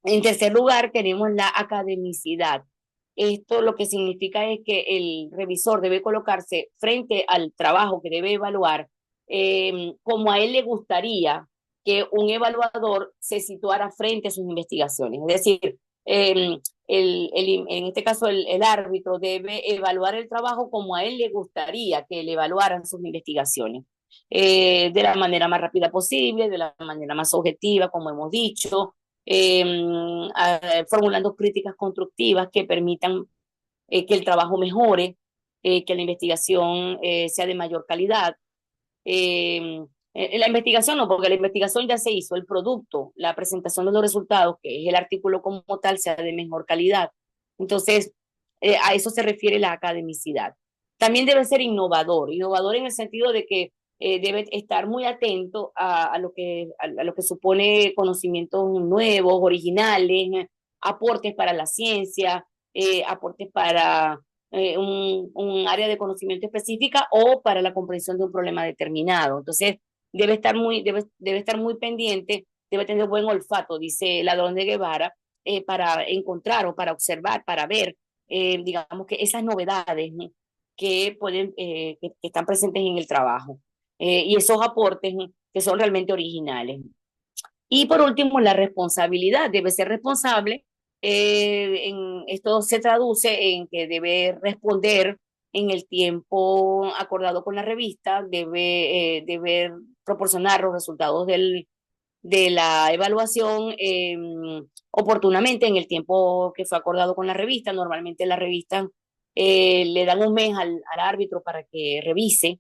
En tercer lugar, tenemos la academicidad. Esto lo que significa es que el revisor debe colocarse frente al trabajo que debe evaluar, como a él le gustaría que un evaluador se situara frente a sus investigaciones. Es decir, en este caso el árbitro debe evaluar el trabajo como a él le gustaría que le evaluaran sus investigaciones, de la manera más rápida posible, de la manera más objetiva, como hemos dicho, formulando críticas constructivas que permitan que el trabajo mejore, que la investigación sea de mayor calidad. La investigación no, porque la investigación ya se hizo, el producto, la presentación de los resultados, que es el artículo como tal, sea de mejor calidad. Entonces, a eso se refiere la academicidad. También debe ser innovador, innovador en el sentido de que debe estar muy atento a lo que supone conocimientos nuevos, originales, aportes para la ciencia, aportes para un área de conocimiento específica o para la comprensión de un problema determinado. Entonces, debe estar muy pendiente, debe tener buen olfato, dice Ladrón de Guevara, para encontrar o para observar, para ver, digamos que esas novedades, ¿no? Que pueden, que están presentes en el trabajo, y esos aportes, ¿no? Que son realmente originales. Y por último, la responsabilidad. Debe ser responsable. Esto se traduce en que debe responder en el tiempo acordado con la revista, debe proporcionar los resultados de la evaluación oportunamente en el tiempo que fue acordado con la revista. Normalmente la revista le dan un mes al árbitro para que revise,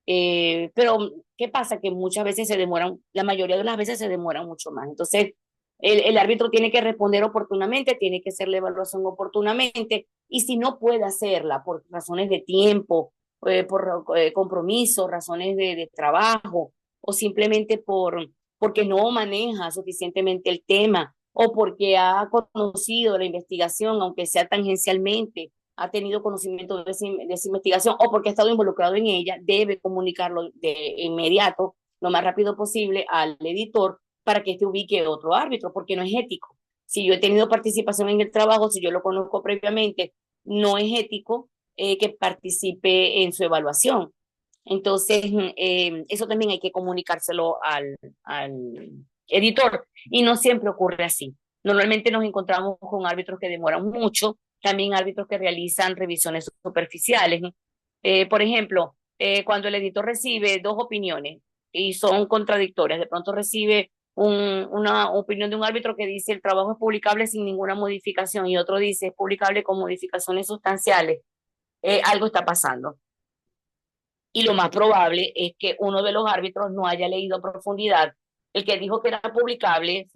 pero, ¿qué pasa? Que muchas veces se demoran, la mayoría de las veces se demoran mucho más. Entonces, el árbitro tiene que responder oportunamente, tiene que hacer la evaluación oportunamente, y si no puede hacerla por razones de tiempo, por compromiso, razones de trabajo, o simplemente porque no maneja suficientemente el tema, o porque ha conocido la investigación, aunque sea tangencialmente, ha tenido conocimiento de esa investigación o porque ha estado involucrado en ella, debe comunicarlo de inmediato, lo más rápido posible, al editor para que éste ubique otro árbitro, porque no es ético. Si yo he tenido participación en el trabajo, si yo lo conozco previamente, no es ético que participe en su evaluación. Entonces, eso también hay que comunicárselo al editor, y no siempre ocurre así. Normalmente nos encontramos con árbitros que demoran mucho, también árbitros que realizan revisiones superficiales. Por ejemplo, cuando el editor recibe dos opiniones y son contradictorias, de pronto recibe una opinión de un árbitro que dice el trabajo es publicable sin ninguna modificación y otro dice es publicable con modificaciones sustanciales, algo está pasando. Y lo más probable es que uno de los árbitros no haya leído a profundidad el que dijo que era publicable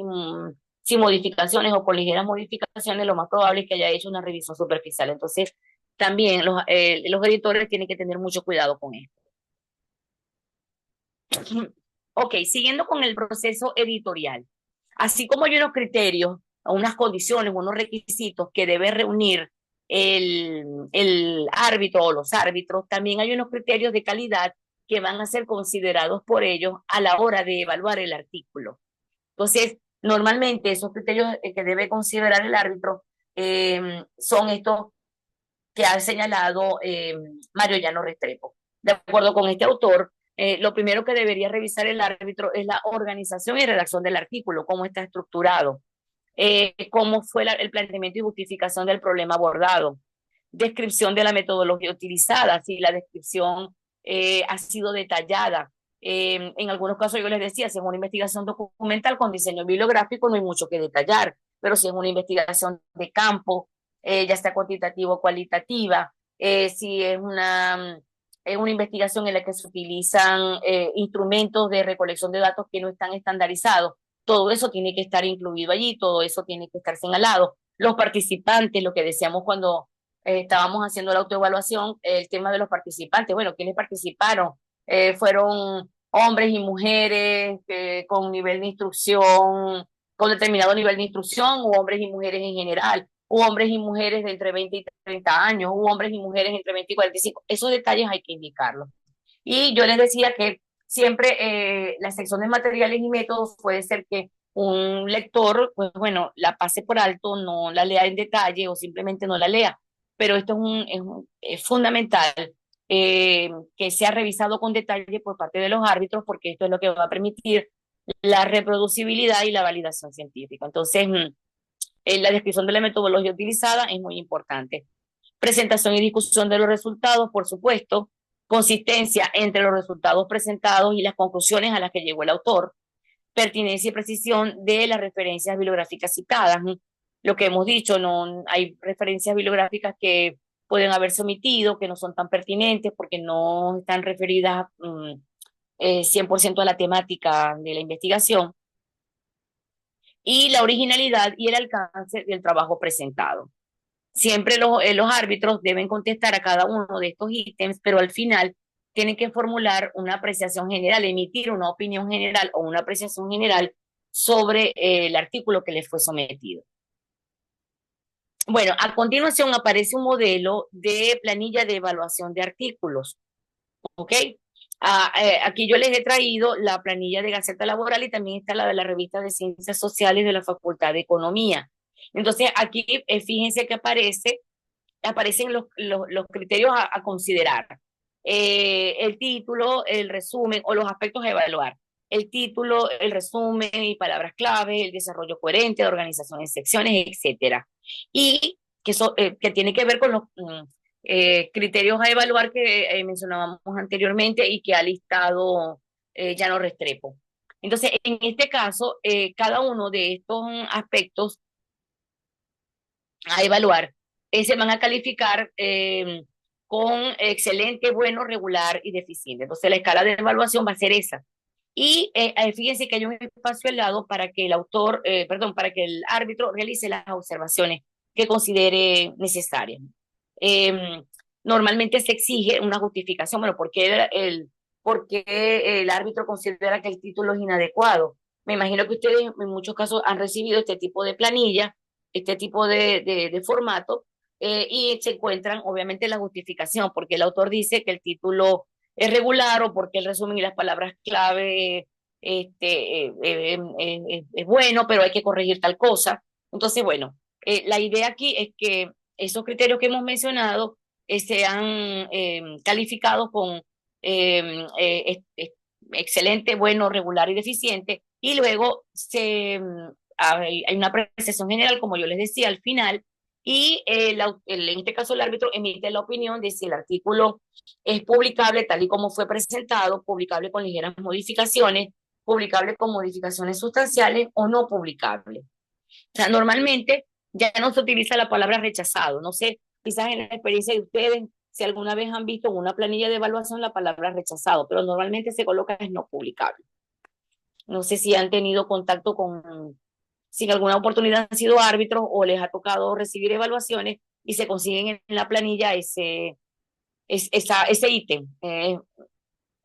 sin modificaciones o con ligeras modificaciones. Lo más probable es que haya hecho una revisión superficial. Entonces, también los editores tienen que tener mucho cuidado con esto. Ok, siguiendo con el proceso editorial. Así como hay unos criterios, unas condiciones, unos requisitos que debe reunir el árbitro o los árbitros, también hay unos criterios de calidad que van a ser considerados por ellos a la hora de evaluar el artículo. Entonces, normalmente esos criterios que debe considerar el árbitro son estos que ha señalado Mario Llano Restrepo. De acuerdo con este autor, lo primero que debería revisar el árbitro es la organización y redacción del artículo, cómo está estructurado, cómo fue el planteamiento y justificación del problema abordado, descripción de la metodología utilizada, si la descripción ha sido detallada. En algunos casos yo les decía, si es una investigación documental con diseño bibliográfico no hay mucho que detallar, pero si es una investigación de campo, ya sea cuantitativa o cualitativa, si es una investigación en la que se utilizan instrumentos de recolección de datos que no están estandarizados, todo eso tiene que estar incluido allí, todo eso tiene que estar señalado. Los participantes, lo que decíamos cuando estábamos haciendo la autoevaluación, el tema de los participantes, bueno, ¿quiénes participaron? Fueron hombres y mujeres con nivel de instrucción, con determinado nivel de instrucción, o hombres y mujeres en general, o hombres y mujeres de entre 20 y 30 años, o hombres y mujeres entre 20 y 45. Esos detalles hay que indicarlos. Y yo les decía que siempre la sección de materiales y métodos puede ser que un lector, pues bueno, la pase por alto, no la lea en detalle o simplemente no la lea. Pero esto es fundamental que sea revisado con detalle por parte de los árbitros, porque esto es lo que va a permitir la reproducibilidad y la validación científica. Entonces, la descripción de la metodología utilizada es muy importante. Presentación y discusión de los resultados, por supuesto, consistencia entre los resultados presentados y las conclusiones a las que llegó el autor, pertinencia y precisión de las referencias bibliográficas citadas. Lo que hemos dicho, no hay referencias bibliográficas que pueden haberse omitido, que no son tan pertinentes porque no están referidas 100% a la temática de la investigación, y la originalidad y el alcance del trabajo presentado. Siempre los árbitros deben contestar a cada uno de estos ítems, pero al final tienen que formular una apreciación general, emitir una opinión general o una apreciación general sobre el artículo que les fue sometido. Bueno, a continuación aparece un modelo de planilla de evaluación de artículos. ¿Ok? Aquí yo les he traído la planilla de Gaceta Laboral y también está la de la revista de Ciencias Sociales de la Facultad de Economía. Entonces, aquí fíjense que aparecen los criterios a considerar. El título, el resumen o los aspectos a evaluar. El título, el resumen y palabras clave, el desarrollo coherente de organización en secciones, etcétera. Y que tiene que ver con los criterios a evaluar que mencionábamos anteriormente y que ha listado Llano Restrepo. Entonces, en este caso, cada uno de estos aspectos a evaluar se van a calificar con excelente, bueno, regular y deficiente. Entonces, la escala de evaluación va a ser esa. Y fíjense que hay un espacio al lado para que para que el árbitro realice las observaciones que considere necesarias. Normalmente se exige una justificación, bueno, ¿por qué el árbitro considera que el título es inadecuado? Me imagino que ustedes en muchos casos han recibido este tipo de planilla, este tipo de formato, y se encuentran obviamente la justificación, porque el autor dice que el título es regular o porque el resumen y las palabras clave es bueno, pero hay que corregir tal cosa. Entonces, bueno, la idea aquí es que esos criterios que hemos mencionado sean calificados con excelente, bueno, regular y deficiente, y luego hay una apreciación general, como yo les decía, al final, y en este caso el árbitro emite la opinión de si el artículo es publicable tal y como fue presentado, publicable con ligeras modificaciones, publicable con modificaciones sustanciales o no publicable. O sea, normalmente ya no se utiliza la palabra rechazado. No sé, quizás en la experiencia de ustedes, si alguna vez han visto en una planilla de evaluación la palabra rechazado, pero normalmente se coloca es no publicable. No sé si han tenido contacto si en alguna oportunidad han sido árbitros o les ha tocado recibir evaluaciones y se consiguen en la planilla ese ítem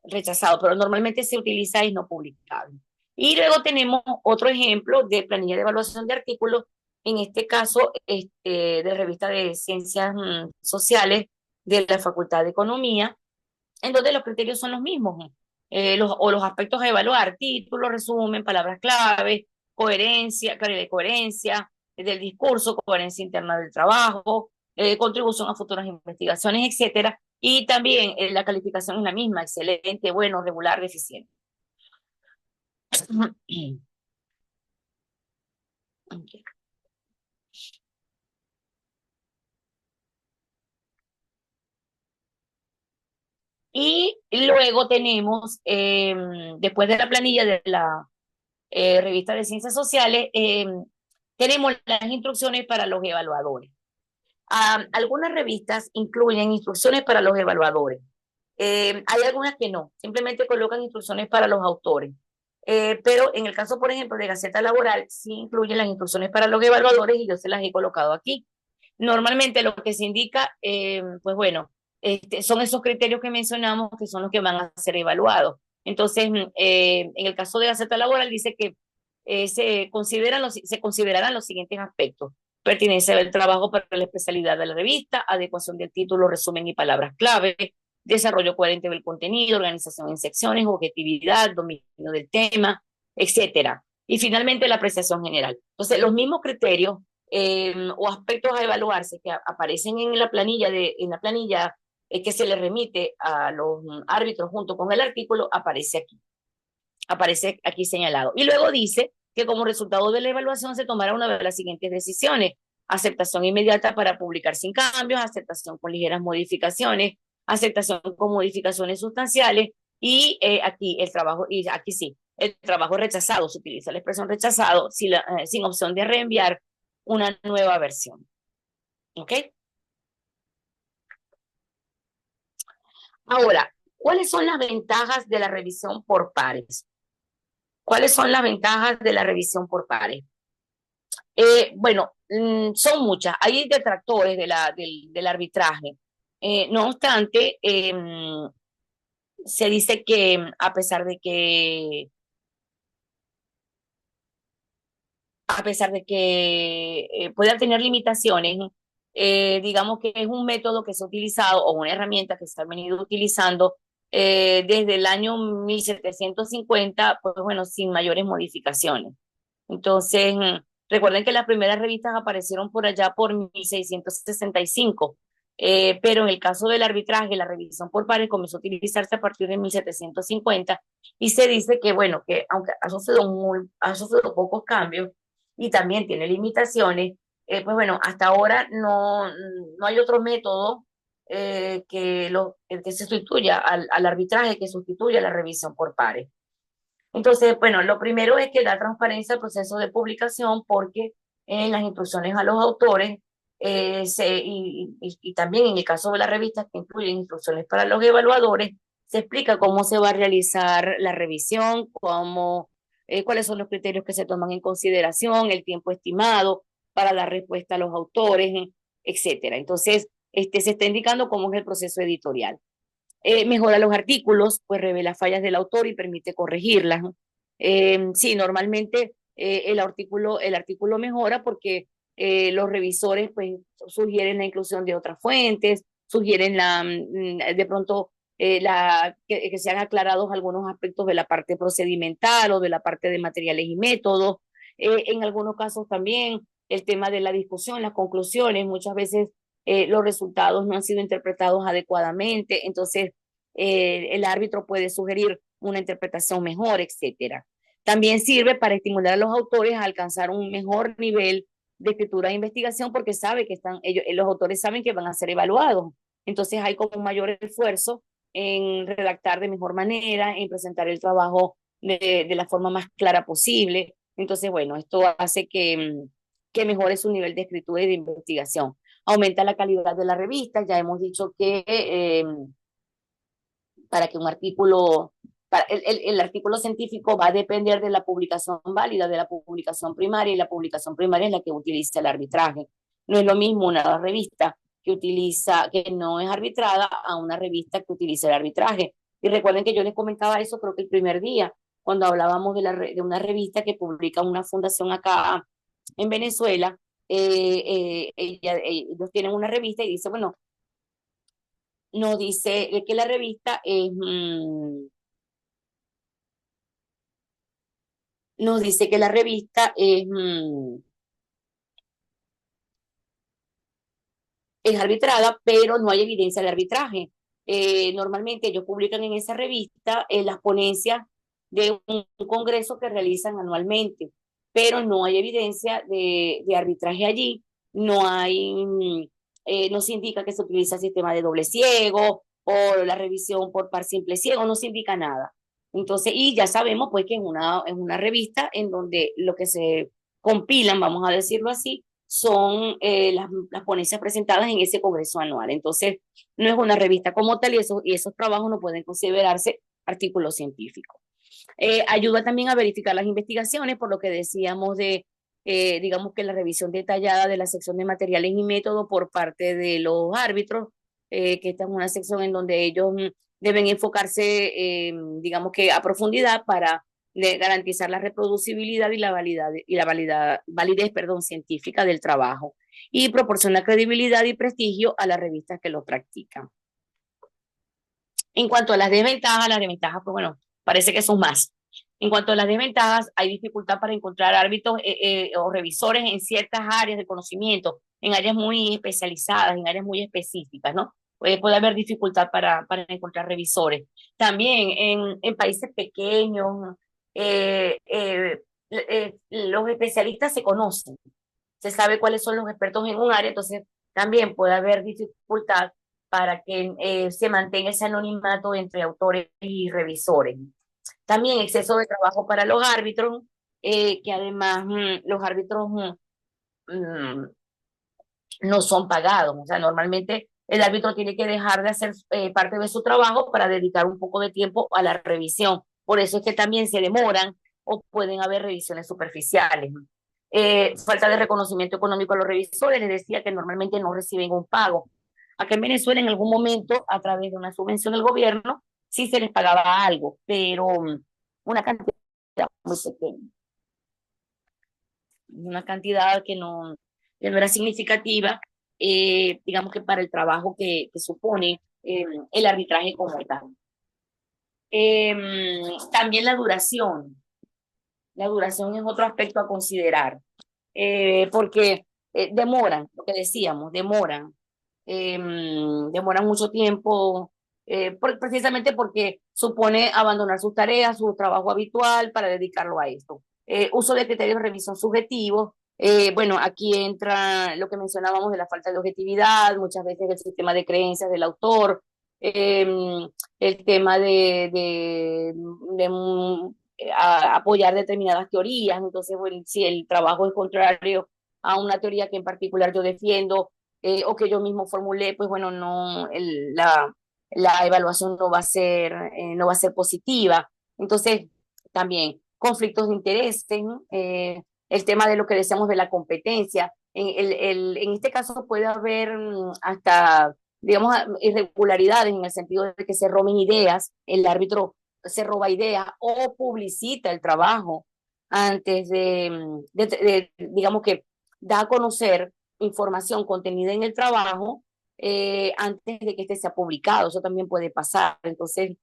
rechazado, pero normalmente se utiliza es no publicable. Y luego tenemos otro ejemplo de planilla de evaluación de artículos, en este caso de revista de Ciencias Sociales de la Facultad de Economía, en donde los criterios son los mismos, los aspectos a evaluar: título, resumen, palabras clave, coherencia del discurso, coherencia interna del trabajo, contribución a futuras investigaciones, etcétera. Y también la calificación es la misma: excelente, bueno, regular, deficiente. Okay. Y luego tenemos, después de la planilla de la revista de Ciencias Sociales, tenemos las instrucciones para los evaluadores. Algunas revistas incluyen instrucciones para los evaluadores. Hay algunas que no, simplemente colocan instrucciones para los autores. Pero en el caso, por ejemplo, de Gaceta Laboral, sí incluyen las instrucciones para los evaluadores y yo se las he colocado aquí. Normalmente lo que se indica, pues bueno, son esos criterios que mencionamos que son los que van a ser evaluados. Entonces, en el caso de Gaceta Laboral dice que se considerarán los siguientes aspectos: pertinencia del trabajo para la especialidad de la revista, adecuación del título, resumen y palabras clave, desarrollo coherente del contenido, organización en secciones, objetividad, dominio del tema, etcétera. Y finalmente la apreciación general. Entonces, los mismos criterios o aspectos a evaluarse que aparecen en la planilla, que se le remite a los árbitros junto con el artículo, aparece aquí señalado. Y luego dice que como resultado de la evaluación se tomará una de las siguientes decisiones: aceptación inmediata para publicar sin cambios, aceptación con ligeras modificaciones, aceptación con modificaciones sustanciales, y aquí el trabajo, y aquí sí, el trabajo rechazado, se utiliza la expresión rechazado sin opción de reenviar una nueva versión. ¿Ok? Ahora, ¿cuáles son las ventajas de la revisión por pares? ¿Cuáles son las ventajas de la revisión por pares? Bueno, son muchas. Hay detractores del arbitraje. No obstante, se dice que a pesar de que pueda tener limitaciones, digamos que es un método que se ha utilizado o una herramienta que se ha venido utilizando desde el año 1750, pues bueno, sin mayores modificaciones. Entonces, recuerden que las primeras revistas aparecieron por allá por 1665, pero en el caso del arbitraje, la revisión por pares comenzó a utilizarse a partir de 1750, y se dice que, bueno, que aunque ha sufrido pocos cambios y también tiene limitaciones, pues bueno, hasta ahora no hay otro método que sustituya al arbitraje, que sustituya a la revisión por pares. Entonces, bueno, lo primero es que da transparencia al proceso de publicación, porque en las instrucciones a los autores y también en el caso de las revistas que incluyen instrucciones para los evaluadores, se explica cómo se va a realizar la revisión, cuáles son los criterios que se toman en consideración, el tiempo estimado para dar respuesta a los autores, etcétera. Entonces, se está indicando cómo es el proceso editorial. Mejora los artículos, pues revela fallas del autor y permite corregirlas. Sí, normalmente el artículo mejora porque los revisores pues sugieren la inclusión de otras fuentes, sugieren de pronto que sean aclarados algunos aspectos de la parte procedimental o de la parte de materiales y métodos. En algunos casos también el tema de la discusión, las conclusiones, muchas veces los resultados no han sido interpretados adecuadamente, entonces el árbitro puede sugerir una interpretación mejor, etcétera. También sirve para estimular a los autores a alcanzar un mejor nivel de escritura de investigación, porque los autores saben que van a ser evaluados. Entonces hay como un mayor esfuerzo en redactar de mejor manera, en presentar el trabajo de la forma más clara posible. Entonces, bueno, esto hace que mejore su nivel de escritura y de investigación. Aumenta la calidad de la revista. Ya hemos dicho que para que un artículo, el artículo científico va a depender de la publicación válida, de la publicación primaria, y la publicación primaria es la que utiliza el arbitraje. No es lo mismo una revista que no es arbitrada a una revista que utiliza el arbitraje. Y recuerden que yo les comentaba eso, creo que el primer día, cuando hablábamos de una revista que publica una fundación acá en Venezuela. Ellos tienen una revista y dice, bueno, nos dice que la revista nos dice que la revista es arbitrada, pero no hay evidencia de arbitraje. Normalmente ellos publican en esa revista las ponencias de un congreso que realizan anualmente, pero no hay evidencia de arbitraje allí. No se indica que se utiliza el sistema de doble ciego o la revisión por par simple ciego, no se indica nada. Entonces, y ya sabemos pues que en una revista en donde lo que se compilan, vamos a decirlo así, son las ponencias presentadas en ese congreso anual. Entonces, no es una revista como tal, y esos trabajos no pueden considerarse artículos científicos. Ayuda también a verificar las investigaciones, por lo que decíamos digamos que la revisión detallada de la sección de materiales y métodos por parte de los árbitros, que esta es una sección en donde ellos deben enfocarse, digamos que a profundidad, para garantizar la reproducibilidad y la validez, científica del trabajo, y proporciona credibilidad y prestigio a las revistas que lo practican. En cuanto a las desventajas, pues bueno, parece que son más. En cuanto a las desventajas, hay dificultad para encontrar árbitros o revisores en ciertas áreas de conocimiento, en áreas muy especializadas, en áreas muy específicas, ¿no? Puede haber dificultad para encontrar revisores. También en países pequeños, los especialistas se conocen, se sabe cuáles son los expertos en un área, entonces también puede haber dificultad para que se mantenga ese anonimato entre autores y revisores. También exceso de trabajo para los árbitros, que además los árbitros no son pagados. O sea, normalmente el árbitro tiene que dejar de hacer parte de su trabajo para dedicar un poco de tiempo a la revisión. Por eso es que también se demoran o pueden haber revisiones superficiales. Falta de reconocimiento económico a los revisores, les decía que normalmente no reciben un pago. Acá en Venezuela en algún momento, a través de una subvención del gobierno, sí se les pagaba algo, pero una cantidad muy pequeña, una cantidad que no era significativa, digamos que para el trabajo que supone el arbitraje como tal. También la duración es otro aspecto a considerar, porque demoran, lo que decíamos, demoran mucho tiempo, precisamente porque supone abandonar sus tareas, su trabajo habitual para dedicarlo a esto. Uso de criterios de revisión subjetivos. Bueno, aquí entra lo que mencionábamos de la falta de objetividad, muchas veces el sistema de creencias del autor, el tema de apoyar determinadas teorías. Entonces, bueno, si el trabajo es contrario a una teoría que en particular yo defiendo, o que yo mismo formulé, pues bueno, no, la evaluación no va a ser positiva. Entonces, también conflictos de interés, ¿no? El tema de lo que decíamos de la competencia. En este caso puede haber hasta, digamos, irregularidades en el sentido de que se roben ideas, el árbitro se roba ideas o publicita el trabajo antes digamos que da a conocer información contenida en el trabajo antes de que este sea publicado. Eso también puede pasar. Entonces,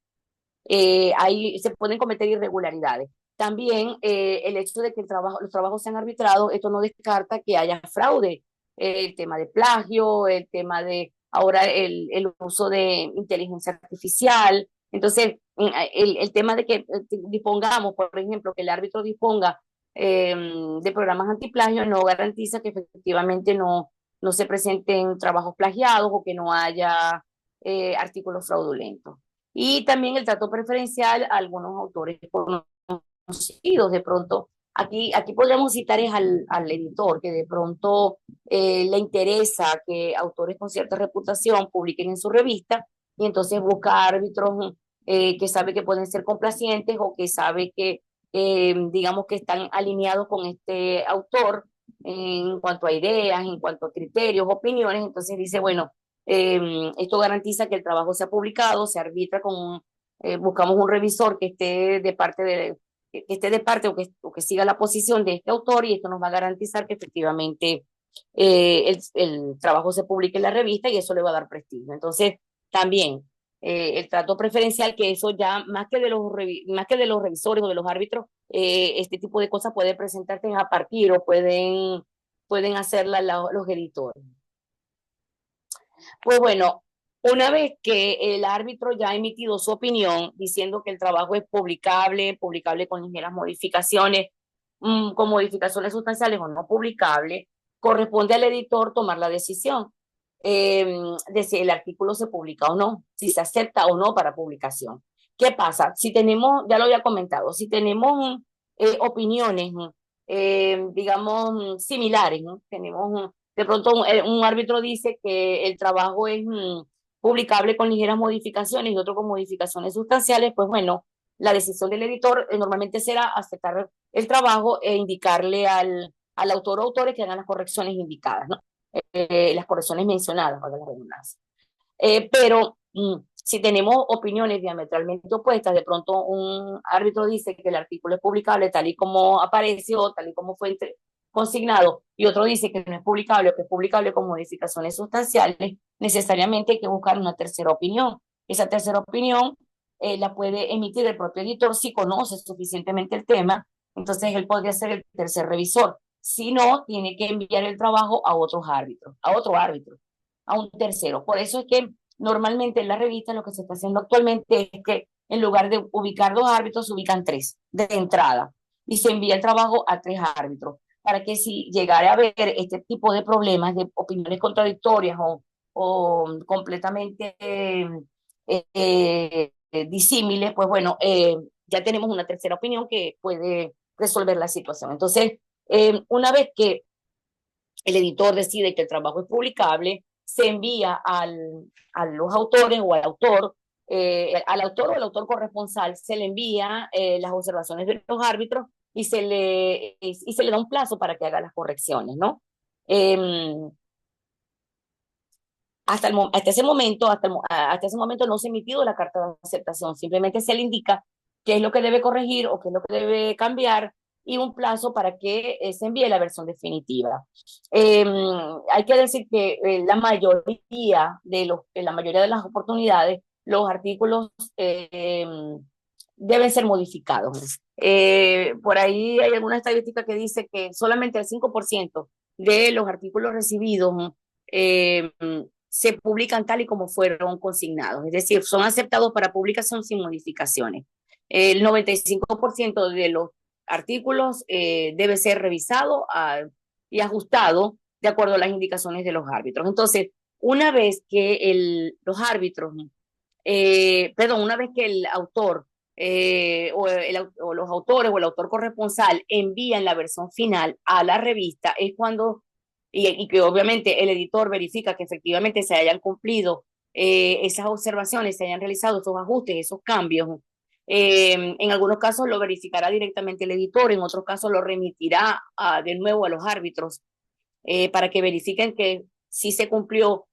ahí se pueden cometer irregularidades. También el hecho de que los trabajos sean arbitrados, esto no descarta que haya fraude. El tema de plagio, el tema de ahora el uso de inteligencia artificial. Entonces, el tema de que dispongamos, por ejemplo, que el árbitro disponga de programas antiplagio no garantiza que efectivamente no se presenten trabajos plagiados o que no haya artículos fraudulentos. Y también el trato preferencial a algunos autores conocidos. De pronto, aquí podríamos citar es al editor, que de pronto le interesa que autores con cierta reputación publiquen en su revista y entonces busca árbitros que sabe que pueden ser complacientes o que sabe que, digamos, que están alineados con este autor en cuanto a ideas, en cuanto a criterios, opiniones. Entonces dice, bueno, esto garantiza que el trabajo sea publicado, se arbitra buscamos un revisor que esté de parte o que siga la posición de este autor, y esto nos va a garantizar que efectivamente el trabajo se publique en la revista y eso le va a dar prestigio. Entonces, también el trato preferencial, que eso ya más que de los revisores o de los árbitros, este tipo de cosas puede presentarse a partir o pueden hacerla los editores. Pues bueno, una vez que el árbitro ya ha emitido su opinión diciendo que el trabajo es publicable con ligeras modificaciones, con modificaciones sustanciales o no publicable, corresponde al editor tomar la decisión de si el artículo se publica o no, si se acepta o no para publicación. ¿Qué pasa? Si tenemos, ya lo había comentado, si tenemos opiniones, digamos, similares, ¿no? Tenemos de pronto un árbitro dice que el trabajo es publicable con ligeras modificaciones y otro con modificaciones sustanciales. Pues bueno, la decisión del editor normalmente será aceptar el trabajo e indicarle al autor o autores que hagan las correcciones indicadas, ¿no? Las correcciones mencionadas, para la redundancia. Pero si tenemos opiniones diametralmente opuestas, de pronto un árbitro dice que el artículo es publicable tal y como apareció, tal y como fue consignado, y otro dice que no es publicable o que es publicable con modificaciones sustanciales, necesariamente hay que buscar una tercera opinión. Esa tercera opinión la puede emitir el propio editor si conoce suficientemente el tema, entonces él podría ser el tercer revisor. Si no, tiene que enviar el trabajo a otros árbitros, a otro árbitro, a un tercero. Por eso es que normalmente en la revista lo que se está haciendo actualmente es que en lugar de ubicar 2 árbitros, se ubican 3 de entrada y se envía el trabajo a 3 árbitros para que si llegara a haber este tipo de problemas, de opiniones contradictorias o completamente disímiles, pues bueno, ya tenemos una tercera opinión que puede resolver la situación. Entonces, una vez que el editor decide que el trabajo es publicable, se envía a los autores o al autor o al autor corresponsal, se le envía las observaciones de los árbitros y se le da un plazo para que haga las correcciones, ¿no? Hasta ese momento no se ha emitido la carta de aceptación, simplemente se le indica qué es lo que debe corregir o qué es lo que debe cambiar y un plazo para que se envíe la versión definitiva. Eh, Hay que decir que en la mayoría de las oportunidades, los artículos deben ser modificados. Por ahí hay alguna estadística que dice que solamente el 5% de los artículos recibidos eh, se publican tal y como fueron consignados, es decir, son aceptados para publicación sin modificaciones. El 95% de los artículos debe ser revisado y ajustado de acuerdo a las indicaciones de los árbitros. Entonces, una vez que los árbitros, una vez que el autor o los autores o el autor corresponsal envían la versión final a la revista, es cuando, y que obviamente el editor verifica que efectivamente se hayan cumplido esas observaciones, se hayan realizado esos ajustes, esos cambios. En algunos casos lo verificará directamente el editor, en otros casos lo remitirá de nuevo a los árbitros para que verifiquen que sí se cumplió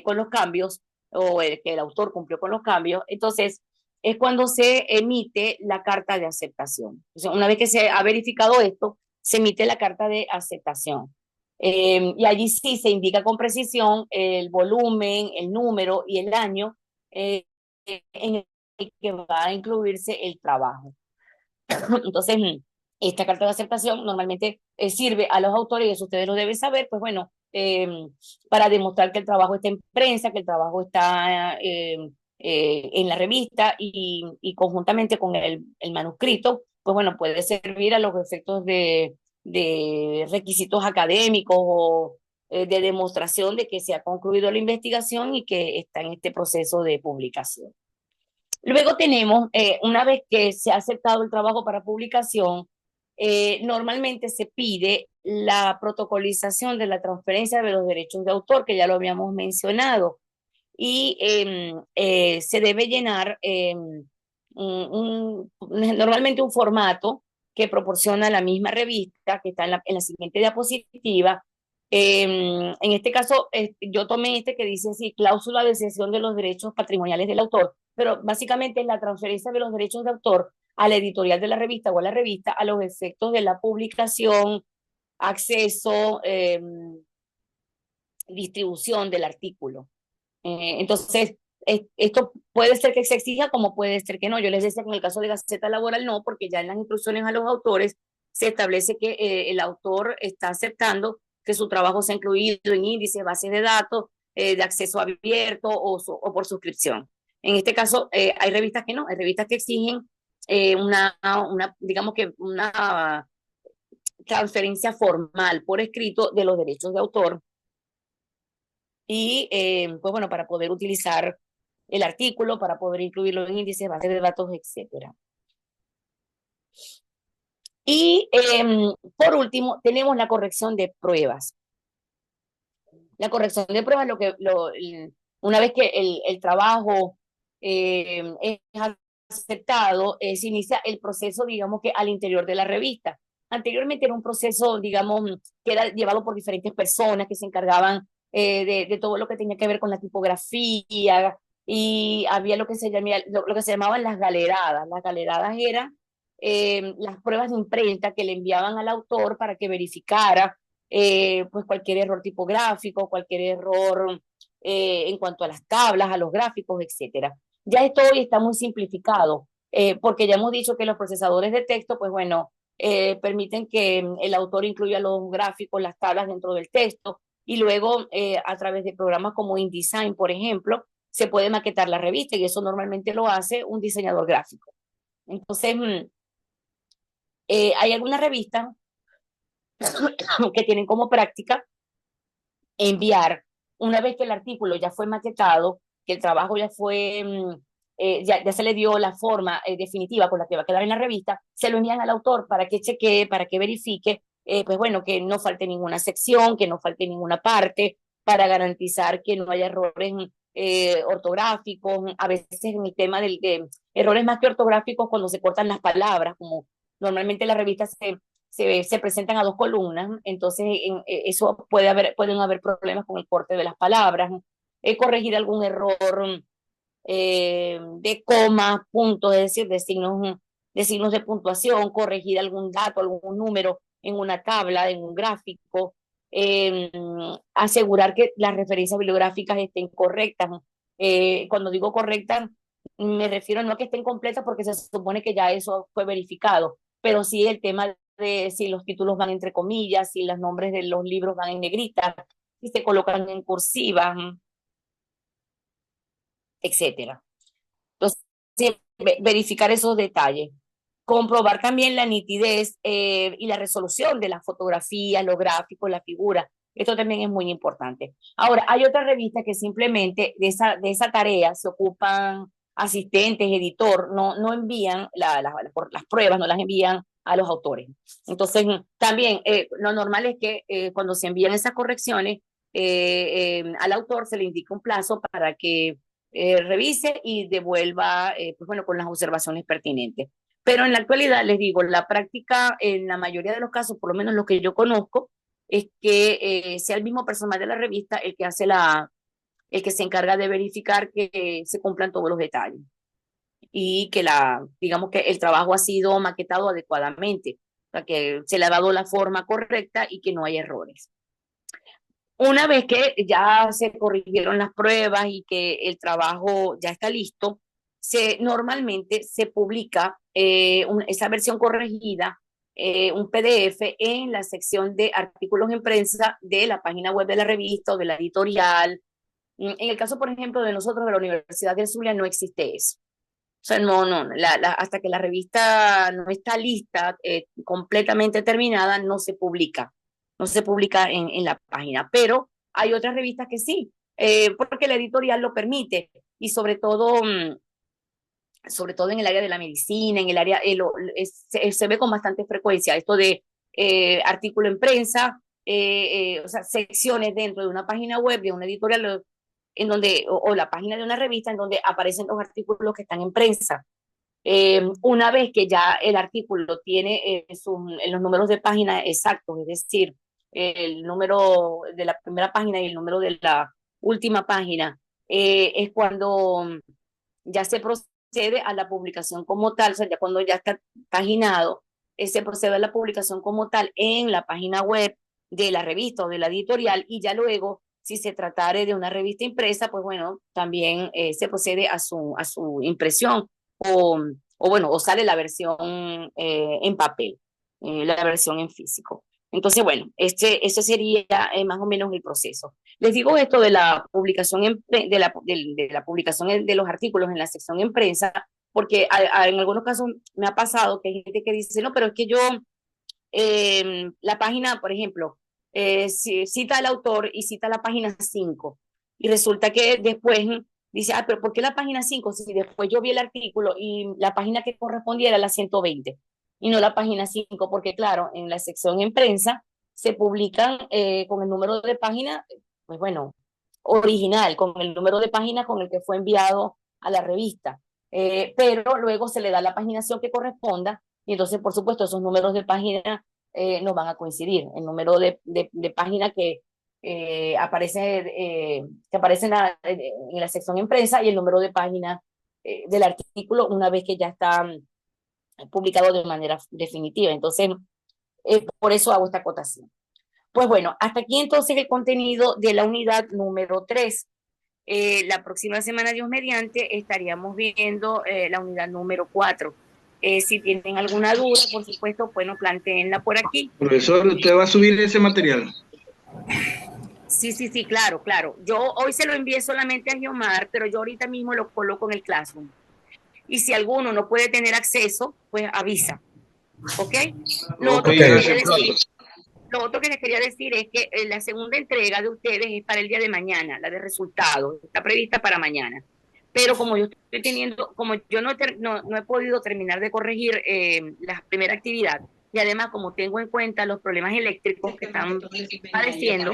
con los cambios que el autor cumplió con los cambios. Entonces, es cuando se emite la carta de aceptación. O sea, una vez que se ha verificado esto, se emite la carta de aceptación. Y allí sí se indica con precisión el volumen, el número y el año en el que va a incluirse el trabajo. Entonces, esta carta de aceptación normalmente sirve a los autores, y eso ustedes lo deben saber, pues bueno, para demostrar que el trabajo está en prensa, que el trabajo está en la revista y conjuntamente con el manuscrito, pues bueno, puede servir a los efectos de requisitos académicos o de demostración de que se ha concluido la investigación y que está en este proceso de publicación. Luego tenemos, una vez que se ha aceptado el trabajo para publicación, normalmente se pide la protocolización de la transferencia de los derechos de autor, que ya lo habíamos mencionado, y se debe llenar normalmente un formato que proporciona la misma revista, que está en la siguiente diapositiva. En este caso, yo tomé que dice así, cláusula de cesión de los derechos patrimoniales del autor, pero básicamente es la transferencia de los derechos de autor a la editorial de la revista o a la revista a los efectos de la publicación, acceso, distribución del artículo. Entonces, esto puede ser que se exija como puede ser que no. Yo les decía que en el caso de Gaceta Laboral no, porque ya en las instrucciones a los autores se establece que el autor está aceptando que su trabajo sea incluido en índices, bases de datos, de acceso abierto o por suscripción. En este caso, hay revistas que no, hay revistas que exigen digamos que una transferencia formal por escrito de los derechos de autor y pues bueno, para poder utilizar el artículo, para poder incluirlo en índices, bases de datos, etcétera. Y por último, tenemos la corrección de pruebas. La corrección de pruebas, una vez que el trabajo es aceptado, se inicia el proceso, digamos que al interior de la revista. Anteriormente era un proceso, digamos, que era llevado por diferentes personas que se encargaban de todo lo que tenía que ver con la tipografía y había lo que se llamaban las galeradas. Las galeradas eran las pruebas de imprenta que le enviaban al autor para que verificara pues cualquier error tipográfico, cualquier error en cuanto a las tablas, a los gráficos, etcétera. Ya esto hoy está muy simplificado, porque ya hemos dicho que los procesadores de texto, pues bueno, permiten que el autor incluya los gráficos, las tablas dentro del texto, y luego a través de programas como InDesign, por ejemplo, se puede maquetar la revista, y eso normalmente lo hace un diseñador gráfico. Entonces, hay algunas revistas que tienen como práctica enviar, una vez que el artículo ya fue maquetado, que el trabajo ya fue, ya se le dio la forma definitiva con la que va a quedar en la revista, se lo envían al autor para que chequee, para que verifique, pues bueno, que no falte ninguna sección, que no falte ninguna parte, para garantizar que no haya errores ortográficos, a veces en el tema de errores más que ortográficos cuando se cortan las palabras, como normalmente la revista se presentan a dos columnas, entonces eso pueden haber problemas con el corte de las palabras, corregir algún error de comas, puntos, es decir, de signos de puntuación, corregir algún dato, algún número en una tabla, en un gráfico, eh, asegurar que las referencias bibliográficas estén correctas. Cuando digo correctas, me refiero no a que estén completas porque se supone que ya eso fue verificado, pero sí el tema de si los títulos van entre comillas, si los nombres de los libros van en negrita, si se colocan en cursiva, etcétera. Entonces, sí, verificar esos detalles. Comprobar también la nitidez y la resolución de las fotografías, los gráficos, la figura. Esto también es muy importante. Ahora, hay otras revistas que simplemente de esa tarea se ocupan asistentes, editor, no envían las pruebas, no las envían a los autores. Entonces, también lo normal es que cuando se envían esas correcciones, al autor se le indica un plazo para que revise y devuelva, pues bueno, con las observaciones pertinentes. Pero en la actualidad, les digo, la práctica en la mayoría de los casos, por lo menos los que yo conozco, es que sea el mismo personal de la revista el que hace el que se encarga de verificar que se cumplan todos los detalles y que digamos que el trabajo ha sido maquetado adecuadamente, o sea, que se le ha dado la forma correcta y que no hay errores. Una vez que ya se corrigieron las pruebas y que el trabajo ya está listo, normalmente se publica esa versión corregida, un PDF en la sección de artículos en prensa de la página web de la revista o de la editorial. En el caso, por ejemplo, de nosotros de la Universidad del Zulia no existe eso. O sea, hasta que la revista no está lista, completamente terminada, no se publica en la página. Pero hay otras revistas que sí, porque la editorial lo permite y sobre todo en el área de la medicina, en el área, se ve con bastante frecuencia esto de artículo en prensa, o sea, secciones dentro de una página web de una editorial en donde, o la página de una revista en donde aparecen los artículos que están en prensa. Una vez que ya el artículo tiene los números de página exactos, es decir, el número de la primera página y el número de la última página, es cuando ya se procede a la publicación como tal, o sea, ya cuando ya está paginado, se procede a la publicación como tal en la página web de la revista o de la editorial, y ya luego, si se tratare de una revista impresa, pues bueno, también se procede a su impresión o sale la versión en papel, la versión en físico. Entonces, bueno, ese sería más o menos el proceso. Les digo esto de la publicación de la publicación de los artículos en la sección en prensa, porque en algunos casos me ha pasado que hay gente que dice, no, pero es que yo, la página, por ejemplo, cita al autor y cita la página 5, y resulta que después dice, pero ¿por qué la página 5? Si después yo vi el artículo y la página que correspondía era la 120 y no la página 5, porque claro, en la sección en prensa se publican con el número de página, pues bueno, original, con el número de página con el que fue enviado a la revista. Pero luego se le da la paginación que corresponda y entonces, por supuesto, esos números de página no van a coincidir. El número de página que aparece en la sección en prensa y el número de página del artículo una vez que ya está publicado de manera definitiva. Entonces, por eso hago esta acotación. Pues bueno, hasta aquí entonces el contenido de la unidad número 3. La próxima semana, Dios mediante, estaríamos viendo la unidad número 4. Si tienen alguna duda, por supuesto, bueno, planteenla por aquí. Profesor, ¿usted va a subir ese material? Sí, claro. Yo hoy se lo envié solamente a Guiomar, pero yo ahorita mismo lo coloco en el Classroom. Y si alguno no puede tener acceso, pues avisa. ¿Ok? Lo otro que les quería decir es que la segunda entrega de ustedes es para el día de mañana, la de resultados, está prevista para mañana. Pero como yo estoy teniendo, como yo no he podido terminar de corregir la primera actividad, y además como tengo en cuenta los problemas eléctricos que están padeciendo,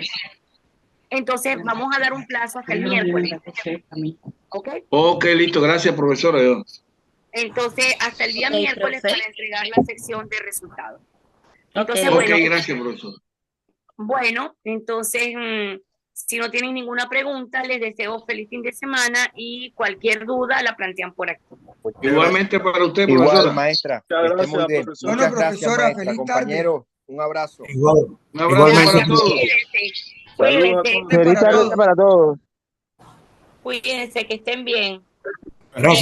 entonces vamos a dar un plazo hasta el miércoles. ¿Ok? Ok, listo. Gracias, profesora. Entonces, hasta el día Ok, miércoles profe. para entregar la sección de resultados. Entonces, Ok. bueno, Gracias, profesor. Bueno, entonces, si no tienen ninguna pregunta, les deseo feliz fin de semana y cualquier duda la plantean por aquí. Igualmente para usted, Igual, profesora. maestra. Muchas Que esté gracias, muy bien. profesor. Muchas Bueno, gracias, profesora, maestra. feliz Compañero, un abrazo. Igual, Un abrazo igualmente. para todos. Saludos a Cuídense, todos. Feliz tarde para todos. cuídense, que estén bien. Gracias.